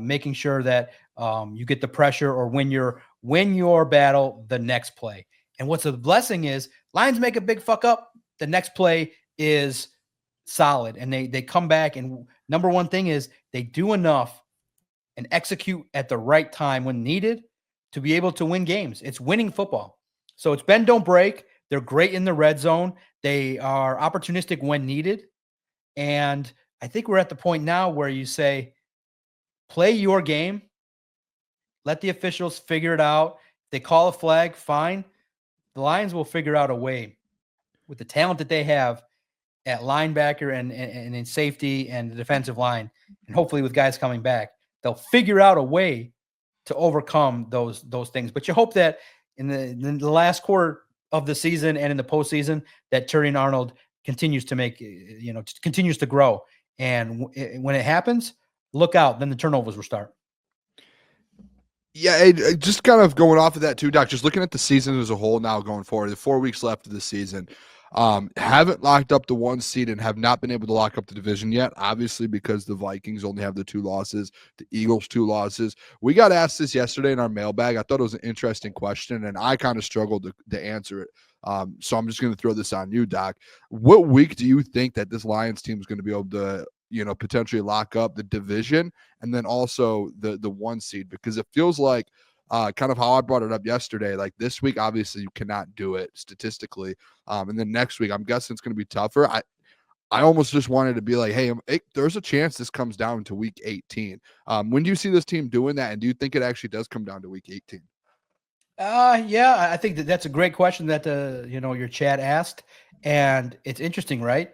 making sure that you get the pressure or win your battle the next play. And what's a blessing is Lions make a big fuck up. The next play is solid, and they come back. And number one thing is they do enough and execute at the right time when needed to be able to win games. It's winning football. So it's bend, don't break. They're great in the red zone. They are opportunistic when needed. And I think we're at the point now where you say, play your game. Let the officials figure it out. If they call a flag, fine. The Lions will figure out a way with the talent that they have at linebacker and in safety and the defensive line, and hopefully with guys coming back, they'll figure out a way to overcome those things. But you hope that in the last quarter of the season and in the postseason that Terrion Arnold continues to continues to grow. And when it happens, look out, then the turnovers will start. Yeah, just kind of going off of that too, Doc, just looking at the season as a whole now going forward, the 4 weeks left of the season, haven't locked up the 1 seed and have not been able to lock up the division yet, obviously because the Vikings only have the 2 losses, the Eagles 2 losses. We got asked this yesterday in our mailbag. I thought it was an interesting question, and I kind of struggled to answer it. So I'm just going to throw this on you, Doc. What week do you think that this Lions team is going to be able to potentially lock up the division and then also the 1 seed, because it feels like kind of how I brought it up yesterday. Like this week, obviously you cannot do it statistically. And then next week, I'm guessing it's going to be tougher. I almost just wanted to be like, hey, there's a chance this comes down to week 18. When do you see this team doing that? And do you think it actually does come down to week 18? Yeah, I think that's a great question that your chat asked, and it's interesting, right?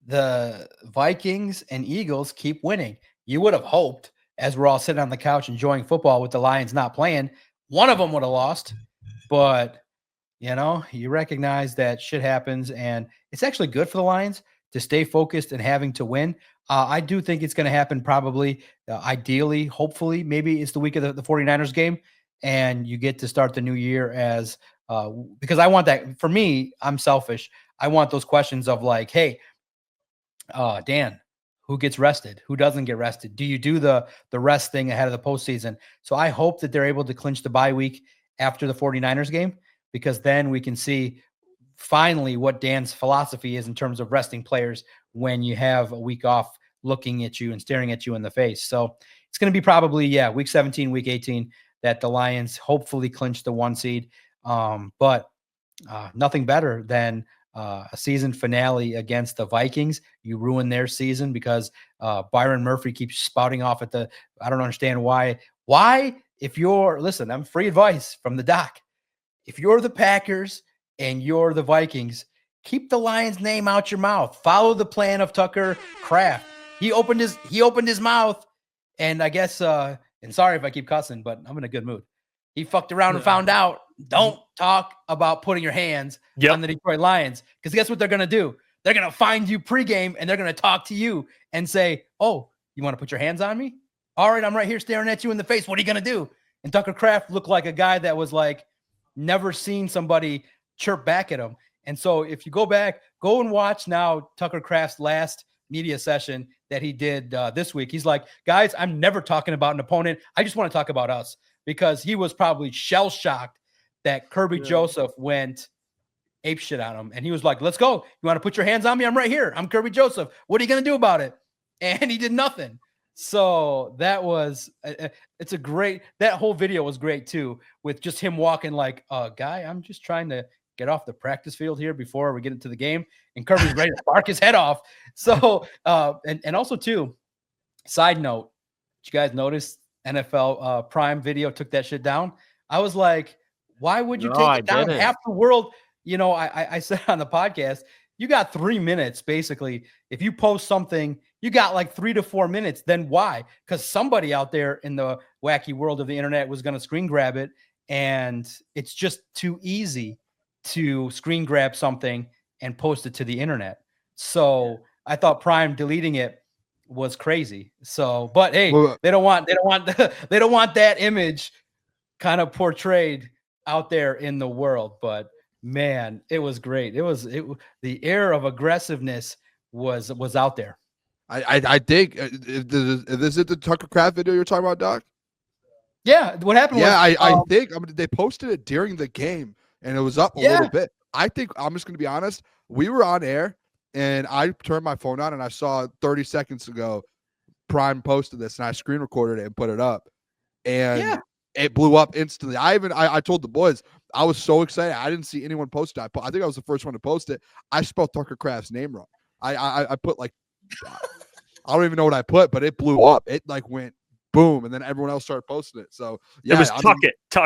The Vikings and Eagles keep winning. You would have hoped, as we're all sitting on the couch enjoying football with the Lions not playing, one of them would have lost, but you recognize that shit happens, and it's actually good for the Lions to stay focused and having to win. I do think it's going to happen probably, ideally, hopefully, maybe it's the week of the 49ers game, and you get to start the new year as because I want that. For me, I'm selfish. I want those questions of like, hey, Dan, who gets rested? Who doesn't get rested? Do you do the rest thing ahead of the postseason? So I hope that they're able to clinch the bye week after the 49ers game, because then we can see finally what Dan's philosophy is in terms of resting players when you have a week off looking at you and staring at you in the face. So it's going to be probably, week 17, week 18 that the Lions hopefully clinch the 1 seed. But nothing better than a season finale against the Vikings. You ruin their season because Byron Murphy keeps spouting off at I don't understand why. Listen, I'm free advice from the doc. If you're the Packers and you're the Vikings, keep the Lions name out your mouth. Follow the plan of Tucker Kraft. He opened his mouth, and I guess and sorry if I keep cussing, but I'm in a good mood. He fucked around and found out. Don't talk about putting your hands on the Detroit Lions, because guess what they're going to do? They're going to find you pregame, and they're going to talk to you and say, oh, you want to put your hands on me? All right, I'm right here staring at you in the face. What are you going to do? And Tucker Kraft looked like a guy that was like, never seen somebody chirp back at him. And so if you go and watch now Tucker Kraft's last media session that he did this week. He's like, guys, I'm never talking about an opponent. I just want to talk about us, because he was probably shell-shocked that Kirby Joseph went ape shit on him. And he was like, let's go. You want to put your hands on me? I'm right here. I'm Kirby Joseph. What are you going to do about it? And he did nothing. So that was, that whole video was great too, with just him walking like, guy, I'm just trying to get off the practice field here before we get into the game. And Kirby's ready to bark his head off. So, and also too, side note, did you guys notice NFL Prime Video took that shit down? I was like, why would you take it down? Half the world, I said on the podcast, you got 3 minutes, basically. If you post something, you got like 3 to 4 minutes. Then why? Because somebody out there in the wacky world of the internet was going to screen grab it. And it's just too easy to screen grab something and post it to the internet. So I thought Prime deleting it was crazy. So, but hey, they don't want that image kind of portrayed out there in the world. But man, it was great. The air of aggressiveness was out there. I think is it the Tucker Kraft video you're talking about, Doc? Yeah. What happened? Yeah, I think they posted it during the game and it was up a little bit. I think I'm just going to be honest. We were on air and I turned my phone on and I saw 30 seconds ago Prime posted this and I screen recorded it and put it up, and it blew up instantly. I told the boys, I was so excited. I didn't see anyone post it. I think I was the first one to post it. I spelled Tucker Kraft's name wrong. I put like, I don't even know what I put, but it blew up. It like went boom, and then everyone else started posting it. So yeah, it was Tuck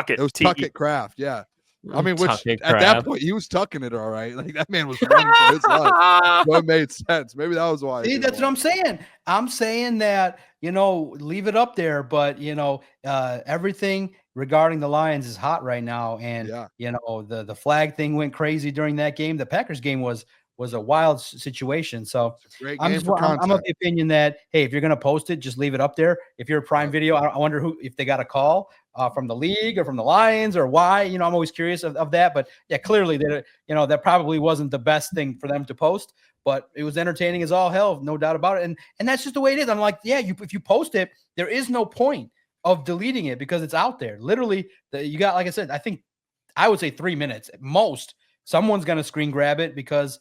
it. It was Tuck it Kraft. Yeah. I mean, which at that point he was tucking it all right. Like that man was running for his life. So it made sense. Maybe that was why. See, that's what I'm saying. I'm saying that, leave it up there, but everything regarding the Lions is hot right now. And the flag thing went crazy during that game. The Packers game was a wild situation. So I'm of the opinion that, hey, if you're going to post it, just leave it up there. If you're a Prime Video, I wonder if they got a call from the league or from the Lions or why. I'm always curious of that. But yeah, clearly that probably wasn't the best thing for them to post, but it was entertaining as all hell, no doubt about it. And that's just the way it is. I'm like, yeah, if you post it, there is no point of deleting it because it's out there. Literally, you got, like I said, I would say 3 minutes at most. Someone's going to screen grab it because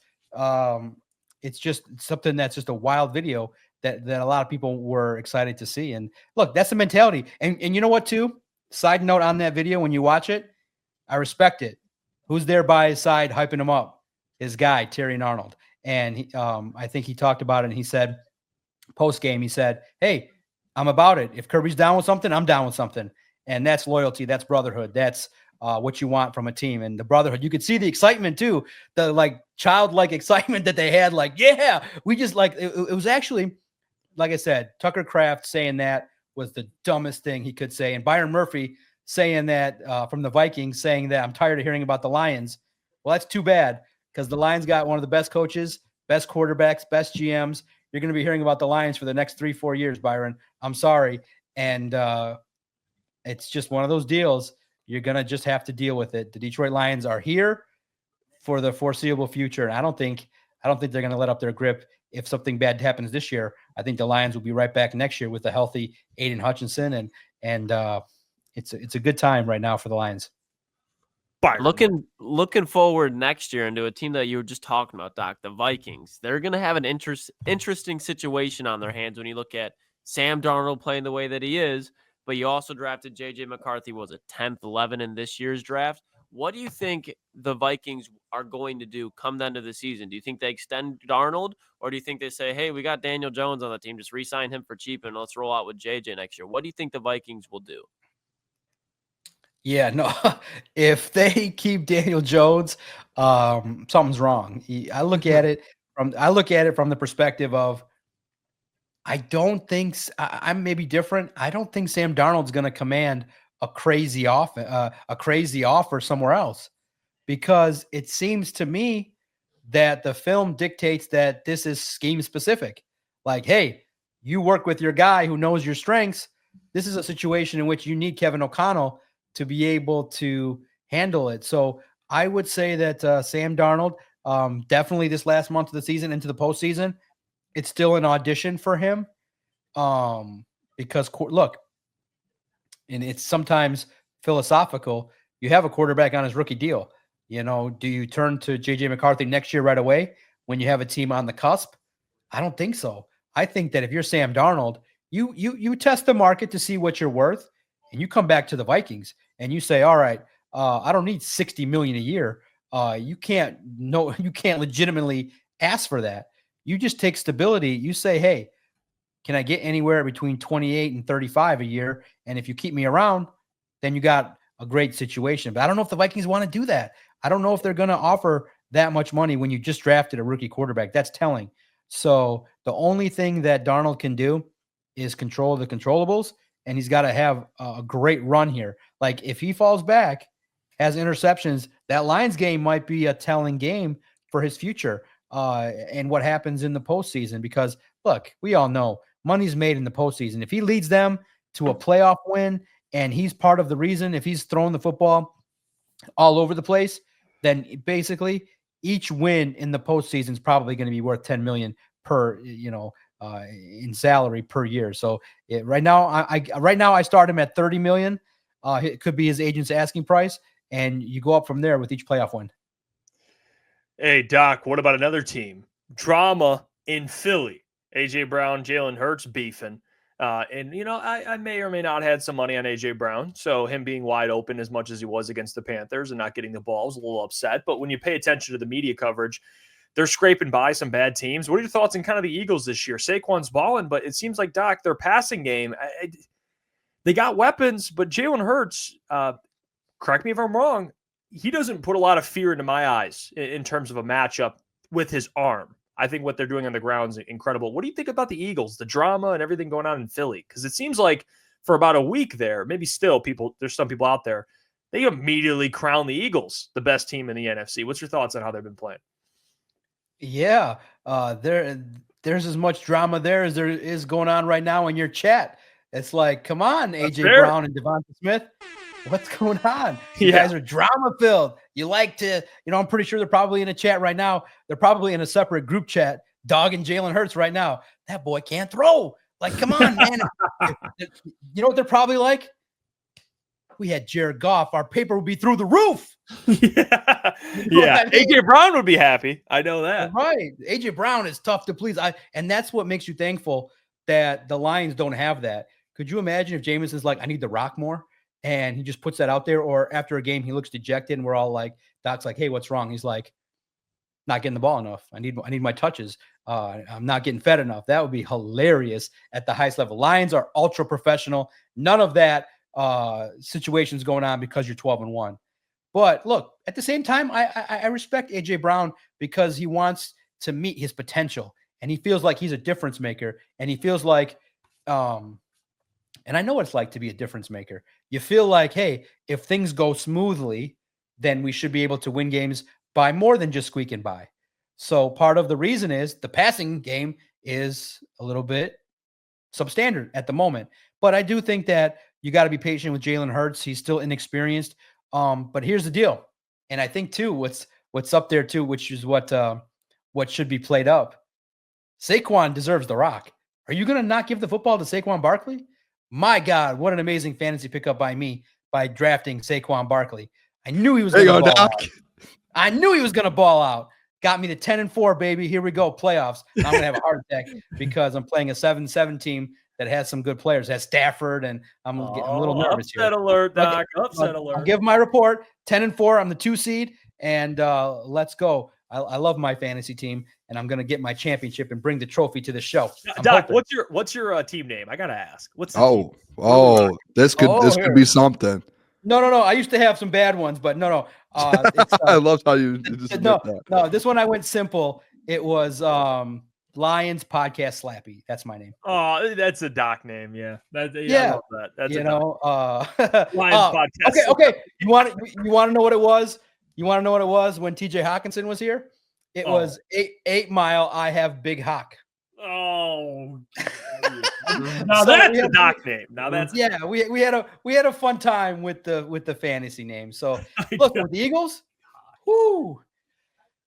it's just something that's just a wild video that a lot of people were excited to see. And look, that's the mentality. And you know what, too? Side note on that video, when you watch it, I respect it. Who's there by his side hyping him up? His guy, Terry Arnold. And he, I think he talked about it, and he said, post-game, he said, hey, I'm about it. If Kirby's down with something, I'm down with something. And that's loyalty. That's brotherhood. That's what you want from a team. And the brotherhood, you could see the excitement too, the like childlike excitement that they had. Like, yeah, we just like, it was actually, like I said, Tucker Kraft saying that was the dumbest thing he could say. And Byron Murphy saying that from the Vikings, saying that I'm tired of hearing about the Lions. Well, that's too bad, because the Lions got one of the best coaches, best quarterbacks, best GMs. You're going to be hearing about the Lions for the next 3-4 years, Byron. I'm sorry. And it's just one of those deals. You're going to just have to deal with it. The Detroit Lions are here for the foreseeable future. And I don't think they're going to let up their grip if something bad happens this year. I think the Lions will be right back next year with a healthy Aiden Hutchinson. And it's a good time right now for the Lions. Byron. Looking forward next year into a team that you were just talking about, Doc, the Vikings. They're going to have an interesting situation on their hands when you look at Sam Darnold playing the way that he is, but you also drafted J.J. McCarthy, was it 10th, 11 in this year's draft? What do you think the Vikings are going to do come the end of the season? Do you think they extend Darnold, or do you think they say, hey, we got Daniel Jones on the team, just re-sign him for cheap and let's roll out with J.J. next year? What do you think the Vikings will do? Yeah, no, if they keep Daniel Jones, something's wrong. I look at it from the perspective of, I don't think I'm maybe different. I don't think Sam Darnold's going to command a crazy offer somewhere else, because it seems to me that the film dictates that this is scheme specific. Like, hey, you work with your guy who knows your strengths. This is a situation in which you need Kevin O'Connell to be able to handle it. So I would say that Sam Darnold, definitely this last month of the season into the postseason, it's still an audition for him. Because look, and it's sometimes philosophical. You have a quarterback on his rookie deal. You know, do you turn to J.J. McCarthy next year right away when you have a team on the cusp? I don't think so. I think that if you're Sam Darnold, you test the market to see what you're worth, and you come back to the Vikings and you say, all right, I don't need $60 million a year. You can't legitimately ask for that. You just take stability. You say, hey, can I get anywhere between 28 and 35 a year? And if you keep me around, then you got a great situation. But I don't know if the Vikings want to do that. I don't know if they're going to offer that much money when you just drafted a rookie quarterback. That's telling. So the only thing that Darnold can do is control the controllables, and he's got to have a great run here. Like, if he falls back, has interceptions, that Lions game might be a telling game for his future and what happens in the postseason. Because, look, we all know money's made in the postseason. If he leads them to a playoff win and he's part of the reason, if he's throwing the football all over the place, then basically each win in the postseason is probably going to be worth $10 million per, in salary per year. So right now I start him at $30 million. It could be his agent's asking price, and you go up from there with each playoff win. Hey, Doc, what about another team? Drama in Philly. A.J. Brown, Jalen Hurts beefing. And, I may or may not had some money on A.J. Brown. So him being wide open as much as he was against the Panthers and not getting the ball, I was a little upset. But when you pay attention to the media coverage, they're scraping by some bad teams. What are your thoughts on kind of the Eagles this year? Saquon's balling, but it seems like, Doc, their passing game, they got weapons, but Jalen Hurts, correct me if I'm wrong, he doesn't put a lot of fear into my eyes in terms of a matchup with his arm. I think what they're doing on the ground is incredible. What do you think about the Eagles, the drama and everything going on in Philly? Because it seems like for about a week there, maybe still there's some people out there, they immediately crown the Eagles the best team in the NFC. What's your thoughts on how they've been playing? Yeah, there's as much drama there as there is going on right now in your chat. It's like, come on, A.J. Brown and Devonta Smith. What's going on? You guys are drama filled. You like to, I'm pretty sure they're probably in a chat right now. They're probably in a separate group chat, dogging Jalen Hurts right now. That boy can't throw. Like, come on, man. You know what they're probably like? we had Jared Goff, our paper would be through the roof. Yeah. You know what I mean? AJ Brown would be happy. I know that. Right. AJ Brown is tough to please. And that's what makes you thankful that the Lions don't have that. Could you imagine if Jameson's like, I need the rock more, and he just puts that out there, or after a game he looks dejected and we're all like, Doc's like, hey, what's wrong? He's like, not getting the ball enough. I need my touches. I'm not getting fed enough. That would be hilarious at the highest level. Lions are ultra professional. None of that situations going on because you're 12-1. But look, at the same time, I respect AJ Brown because he wants to meet his potential, and he feels like he's a difference maker, and he feels like, and I know what it's like to be a difference maker. You feel like, hey, if things go smoothly, then we should be able to win games by more than just squeaking by. So part of the reason is the passing game is a little bit substandard at the moment. But I do think that you got to be patient with Jalen Hurts. He's still inexperienced. But here's the deal. And I think too, what's up there too, which is what should be played up. Saquon deserves the rock. Are you going to not give the football to Saquon Barkley? My God, what an amazing fantasy pickup by me by drafting Saquon Barkley. I knew he was going to ball out. I knew he was going to ball out. Got me to 10-4, baby. Here we go, playoffs. I'm going to have a heart attack because I'm playing a 7-7 team that has some good players. Has Stafford, and I'm a little nervous here. Upset alert, Doc. Upset alert. I'll give my report. 10-4. I'm the 2 seed, and let's go. I love my fantasy team, and I'm going to get my championship and bring the trophy to the show. Doc, what's your team name? I gotta ask. What's this could be something. No. I used to have some bad ones, but no. I love how you just no. This one I went simple. It was Lions Podcast Slappy. That's my name. Oh, that's a Doc name. Yeah. I love that. That's Lions Podcast. Okay. You want to know what it was? You want to know what it was when TJ Hawkinson was here? It was 8 Mile. I have Big Hawk. Oh, now that's a Doc name. Now that's we had a fun time with the fantasy name. So look, with the Eagles,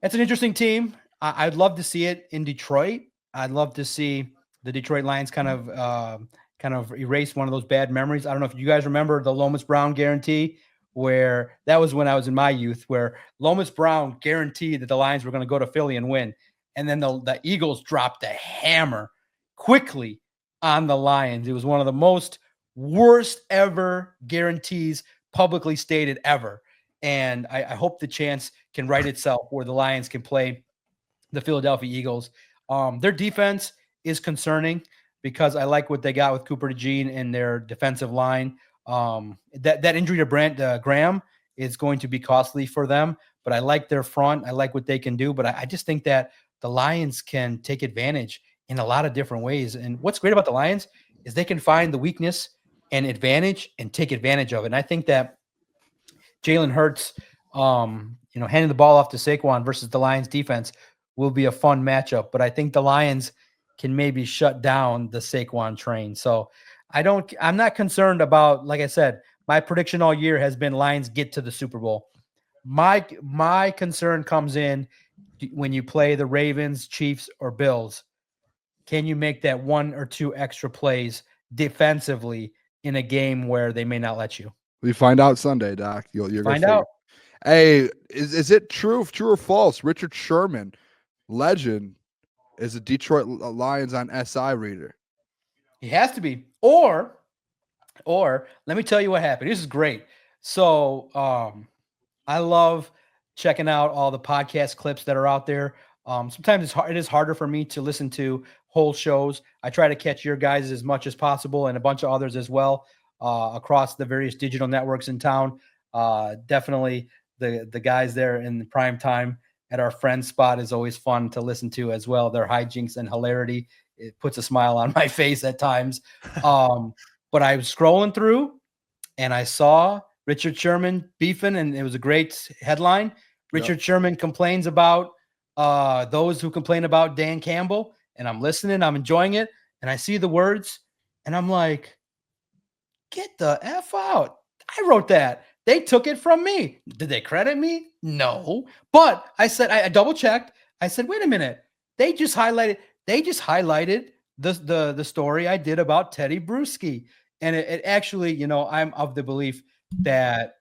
that's an interesting team. I'd love to see it in Detroit. I'd love to see the Detroit Lions kind of erase one of those bad memories. I don't know if you guys remember the Lomas Brown guarantee, where that was when I was in my youth, where Lomas Brown guaranteed that the Lions were going to go to Philly and win. And then the Eagles dropped a hammer quickly on the Lions. It was one of the most worst ever guarantees publicly stated ever. And I hope the chance can right itself where the Lions can play the Philadelphia Eagles. Their defense is concerning because I like what they got with Cooper DeJean and their defensive line. That injury to Brant Graham is going to be costly for them, but I like their front. I like what they can do, but I just think that the Lions can take advantage in a lot of different ways. And what's great about the Lions is they can find the weakness and advantage and take advantage of it. And I think that Jalen Hurts, handing the ball off to Saquon versus the Lions defense will be a fun matchup, but I think the Lions can maybe shut down the Saquon train. So I'm not concerned about, like I said, my prediction all year has been Lions get to the Super Bowl. My concern comes in when you play the Ravens, Chiefs, or Bills. Can you make that 1 or 2 extra plays defensively in a game where they may not let you? We find out Sunday, Doc. You're find out. Hey, is it true or false? Richard Sherman, legend, is a Detroit Lions on SI reader. He has to be. Or let me tell you what happened. This is great. So I love checking out all the podcast clips that are out there. Sometimes it is harder for me to listen to whole shows. I try to catch your guys as much as possible and a bunch of others as well across the various digital networks in town. Definitely the guys there in the prime time at our friend spot is always fun to listen to as well. Their hijinks and hilarity. It puts a smile on my face at times. But I was scrolling through and I saw Richard Sherman beefing, and it was a great headline. Richard Sherman complains about those who complain about Dan Campbell, and I'm listening, I'm enjoying it, and I see the words, and I'm like, get the F out. I wrote that. They took it from me. Did they credit me? No. But I said, I double-checked. I said, wait a minute. They just highlighted the story I did about Teddy Bruschi. And it actually, I'm of the belief that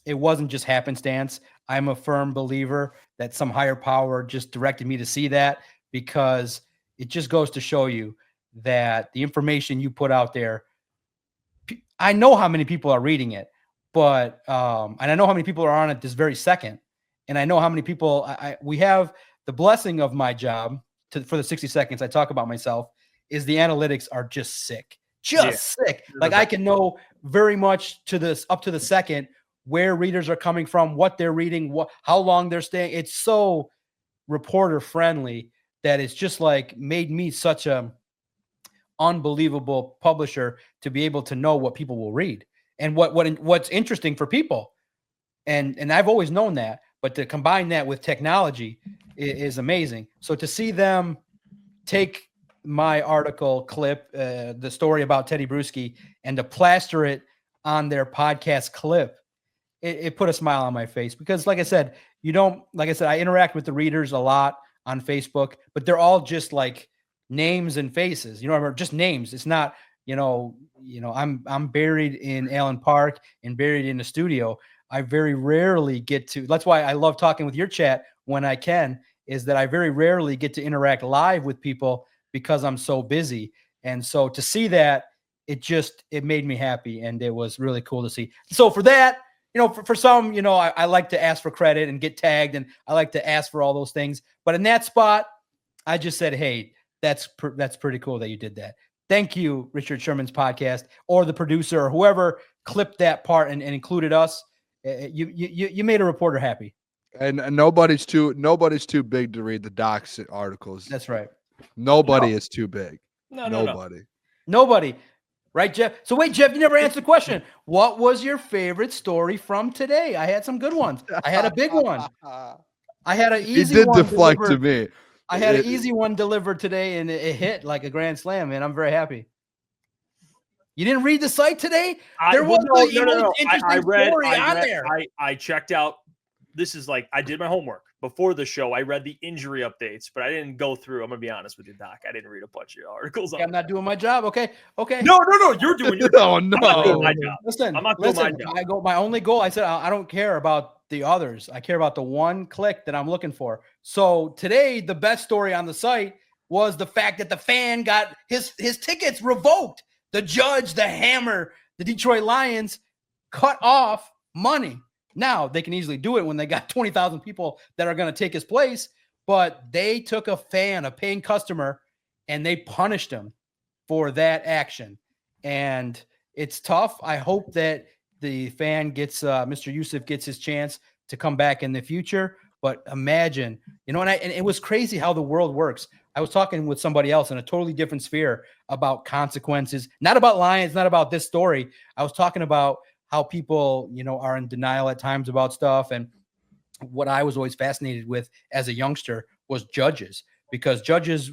it wasn't just happenstance. I'm a firm believer that some higher power just directed me to see that, because it just goes to show you that the information you put out there, I know how many people are reading it, but and I know how many people are on it this very second, and I know how many people we have. The blessing of my job for the 60 seconds I talk about myself is the analytics are just sick, sick. Like I can know very much to this up to the second where readers are coming from, what they're reading, how long they're staying. It's so reporter friendly that it's just like made me such a unbelievable publisher to be able to know what people will read and what's interesting for people. And I've always known that, but to combine that with technology is amazing. So to see them take my article clip, the story about Teddy Bruschi, and to plaster it on their podcast clip, it put a smile on my face, because like I said, I interact with the readers a lot on Facebook, but they're all just like names and faces, just names. It's not, I'm buried in Allen Park and buried in the studio. I very rarely get to, that's why I love talking with your chat when I can, is that I very rarely get to interact live with people because I'm so busy. And so to see that, it made me happy, and it was really cool to see. So for that, for some, I like to ask for credit and get tagged, and I like to ask for all those things. But in that spot, I just said, hey, that's pretty cool that you did that. Thank you, Richard Sherman's podcast, or the producer, or whoever clipped that part and included us. You made a reporter happy. And nobody's too big to read the docs articles. That's right. Nobody is too big. Nobody. Right, Jeff? So wait, Jeff, you never answered the question. What was your favorite story from today? I had some good ones. I had a big one. I had an easy one. He did deflect to me. I had an easy one delivered today, and it hit like a grand slam, man. I'm very happy. You didn't read the site today? There was no interesting story on there. I checked out. This is like, I did my homework before the show. I read the injury updates, but I didn't go through. I'm going to be honest with you, Doc. I didn't read a bunch of articles. I'm not doing my job. Okay. No. You're doing your job. Oh, no. I'm not doing my job. Listen, I'm not doing my job. My only goal, I said, I don't care about the others. I care about the one click that I'm looking for. So today, the best story on the site was the fact that the fan got his tickets revoked. The judge, the hammer, the Detroit Lions cut off money. Now, they can easily do it when they got 20,000 people that are going to take his place, but they took a fan, a paying customer, and they punished him for that action. And it's tough. I hope that the fan gets, Mr. Yusuf gets his chance to come back in the future. But imagine, and it was crazy how the world works. I was talking with somebody else in a totally different sphere about consequences, not about Lions, not about this story. I was talking about how people, are in denial at times about stuff. And what I was always fascinated with as a youngster was judges, because judges,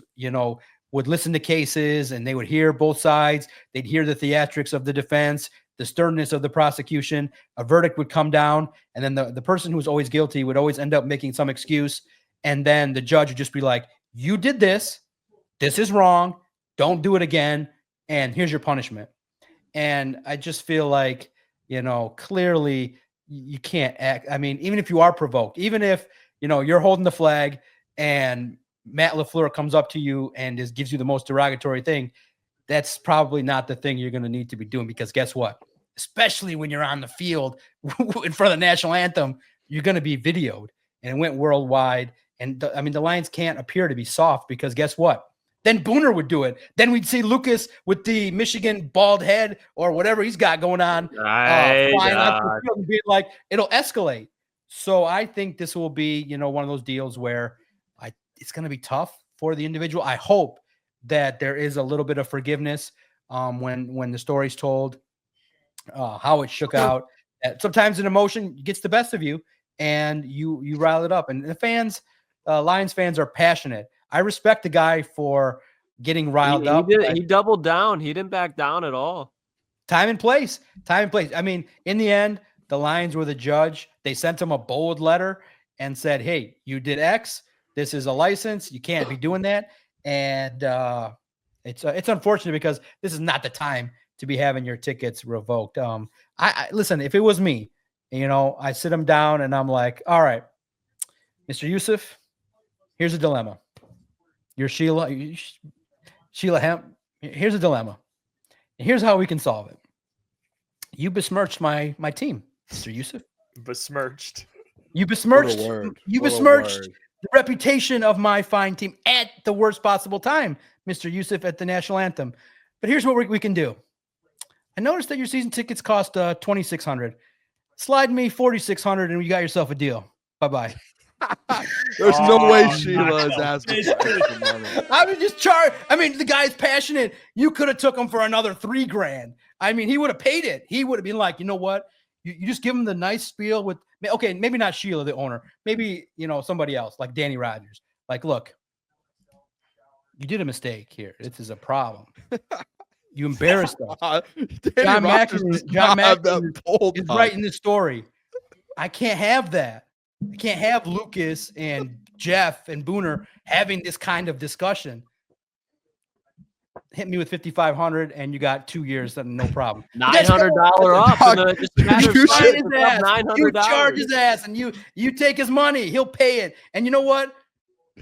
would listen to cases and they would hear both sides. They'd hear the theatrics of the defense, the sternness of the prosecution. A verdict would come down, and then the person who was always guilty would always end up making some excuse. And then the judge would just be like, you did this. This is wrong. Don't do it again. And here's your punishment. And I just feel like, clearly you can't act. I mean, even if you are provoked, even if, you're holding the flag and Matt LaFleur comes up to you and gives you the most derogatory thing, that's probably not the thing you're going to need to be doing, because guess what? Especially when you're on the field in front of the national anthem, you're going to be videoed, and it went worldwide. And the Lions can't appear to be soft, because guess what? Then Booner would do it. Then we'd see Lucas with the Michigan bald head or whatever he's got going on, flying off the field and being like, it'll escalate. So I think this will be, one of those deals where it's going to be tough for the individual. I hope that there is a little bit of forgiveness when the story's told, how it shook out. Sometimes an emotion gets the best of you, and you rile it up. And the fans, Lions fans, are passionate. I respect the guy for getting riled up. He doubled down. He didn't back down at all. Time and place. I mean, in the end, the Lions were the judge. They sent him a bold letter and said, hey, you did X. This is a license. You can't be doing that. And it's unfortunate, because this is not the time to be having your tickets revoked. I listen, if it was me, I sit him down and I'm like, all right, Mr. Yusuf, here's a dilemma. You're Sheila Hemp. Here's a dilemma. Here's how we can solve it. You besmirched my team, Mr. Yusuf. Besmirched. You besmirched. You besmirched the reputation of my fine team at the worst possible time, Mr. Yusuf, at the national anthem. But here's what we can do. I noticed that your season tickets cost $2,600. Slide me $4,600 and you got yourself a deal. Bye-bye. There's no way Sheila is asking for extra money. I would just charge. I mean, the guy's passionate. You could have took him for another $3,000. I mean, he would have paid it. He would have been like, you know what? You just give him the nice spiel with, okay, maybe not Sheila, the owner. Maybe, somebody else like Danny Rogers. Like, look, you did a mistake here. This is a problem. You embarrassed us. John Maakaron is writing this story. I can't have that. I can't have Lucas and Jeff and Booner having this kind of discussion. Hit me with $5,500 and you got 2 years, then no problem. $900 off. You charge his ass and you take his money. He'll pay it. And you know what?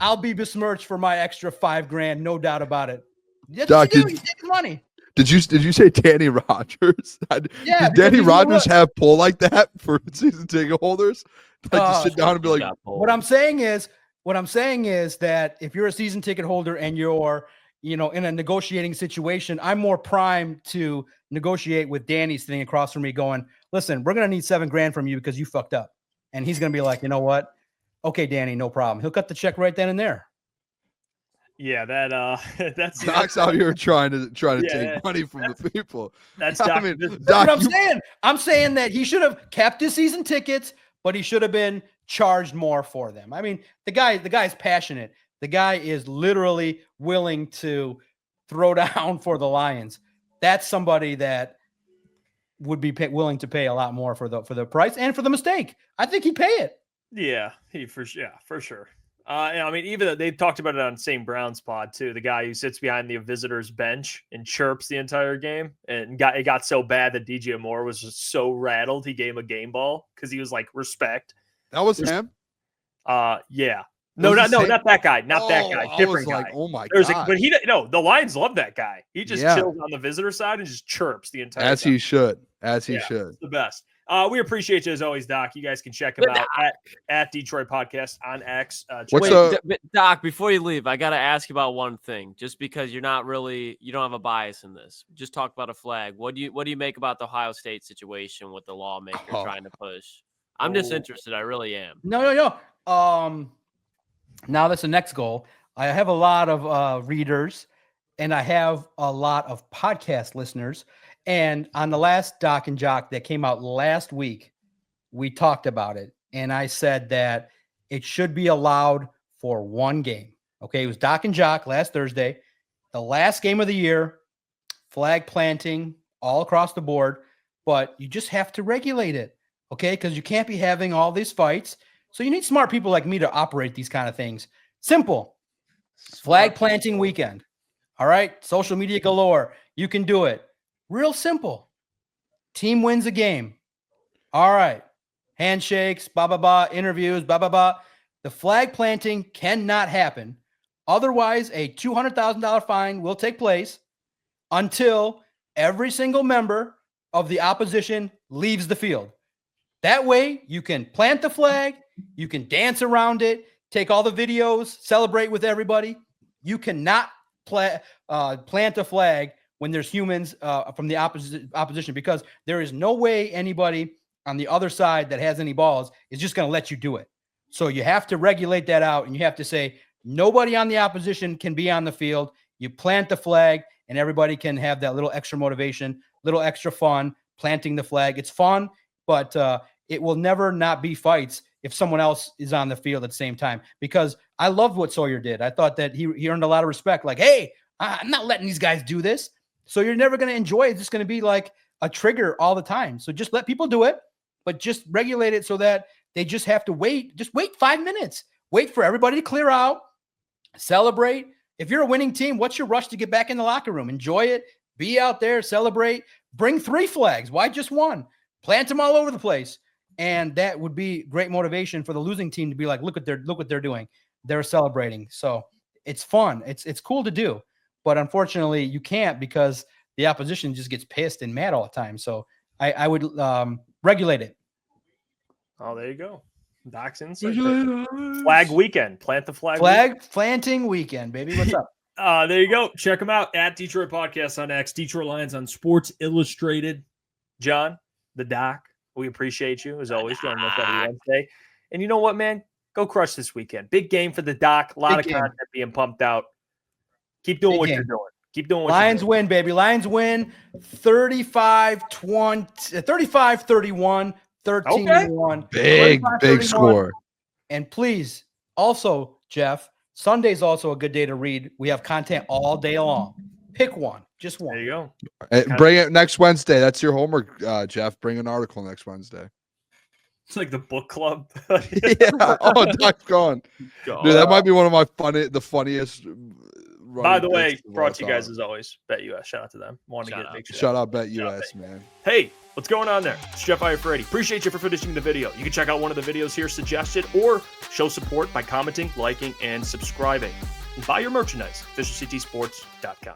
I'll be besmirched for my extra $5,000, no doubt about it. That's Doc, what you do. You take his money. Did you say Danny Rogers? Yeah. Did Danny Rogers have pull like that for season ticket holders? Just sit down and be like, what I'm saying is that if you're a season ticket holder and you're, in a negotiating situation, I'm more primed to negotiate with Danny sitting across from me going, listen, we're going to need $7,000 from you because you fucked up. And he's going to be like, you know what? Okay, Danny, no problem. He'll cut the check right then and there. Yeah, that's Doc's out here trying to take money from the people. That's Doc. Doc, what I'm saying. I'm saying that he should have kept his season tickets, but he should have been charged more for them. I mean, the guy's passionate. The guy is literally willing to throw down for the Lions. That's somebody that would be willing to pay a lot more for the price and for the mistake. I think he'd pay it. Yeah, for sure. I mean, even they talked about it on St. Brown's pod too. The guy who sits behind the visitor's bench and chirps the entire game, and it got so bad that DJ Moore was just so rattled he gave him a game ball because he was like, respect. That was him. Yeah. No, not that guy. Not that guy. Different guy. Like, oh my god! But the Lions love that guy. He just chills on the visitor side and just chirps the entire as time. He should. As he should. It's the best. We appreciate you as always, Doc. You guys can check him out at Detroit Podcast on X. Doc, before you leave, I got to ask you about one thing. Just because you don't have a bias in this. Just talk about a flag. What do you make about the Ohio State situation with the lawmaker trying to push? I'm just interested. I really am. No. Now that's the next goal. I have a lot of readers, and I have a lot of podcast listeners. And on the last Doc and Jock that came out last week, we talked about it. And I said that it should be allowed for one game. Okay, it was Doc and Jock last Thursday. The last game of the year, flag planting all across the board. But you just have to regulate it, okay? Because you can't be having all these fights. So you need smart people like me to operate these kind of things. Simple. Flag planting weekend. All right? Social media galore. You can do it. Real simple. Team wins a game. All right. Handshakes, interviews, The flag planting cannot happen. Otherwise, a $200,000 fine will take place until every single member of the opposition leaves the field. That way, you can plant the flag, you can dance around it, take all the videos, celebrate with everybody. You cannot plant a flag when there's humans from the opposition, because there is no way anybody on the other side that has any balls is just going to let you do it. So you have to regulate that out, and you have to say nobody on the opposition can be on the field. You plant the flag, and everybody can have that little extra motivation, little extra fun planting the flag. It's fun, but it will never not be fights if someone else is on the field at the same time, because I loved what Sawyer did. I thought that he earned a lot of respect. Like, hey, I'm not letting these guys do this. So you're never going to enjoy it. It's just going to be like a trigger all the time. So just let people do it, but just regulate it so that they just have to wait. Just wait 5 minutes. Wait for everybody to clear out. Celebrate. If you're a winning team, what's your rush to get back in the locker room? Enjoy it. Be out there, celebrate, bring 3 flags. Why just one? Plant them all over the place. And that would be great motivation for the losing team to be like, look what they're doing. They're celebrating. So it's fun. It's cool to do. But unfortunately, you can't because the opposition just gets pissed and mad all the time. So I would regulate it. Oh, there you go. Doc's insight. Flag weekend. Plant the flag. Flag planting weekend, baby. What's up? There you go. Check them out at Detroit Podcast on X, Detroit Lions on Sports Illustrated. John, the Doc, we appreciate you as always joining us every Wednesday. And you know what, man? Go crush this weekend. Big game for the Doc. A lot of content being pumped out. Keep doing what you're doing. Keep doing what Lions you're doing. win, baby. Lions win 35-31, 13-1. Big score. And please, also, Jeff, Sunday's also a good day to read. We have content all day long. Pick one. Just one. There you go. Bring it next Wednesday. That's your homework, Jeff. Bring an article next Wednesday. It's like the book club. Yeah. Oh, Doc's gone. Dude, that might be one of my funniest. By the way, brought to you guys as always. BetUS. Shout out to them. Shout out BetUS, man. Hey, what's going on there? It's Jeff Iafrate. Appreciate you for finishing the video. You can check out one of the videos here suggested or show support by commenting, liking, and subscribing. And buy your merchandise. officialctsports.com.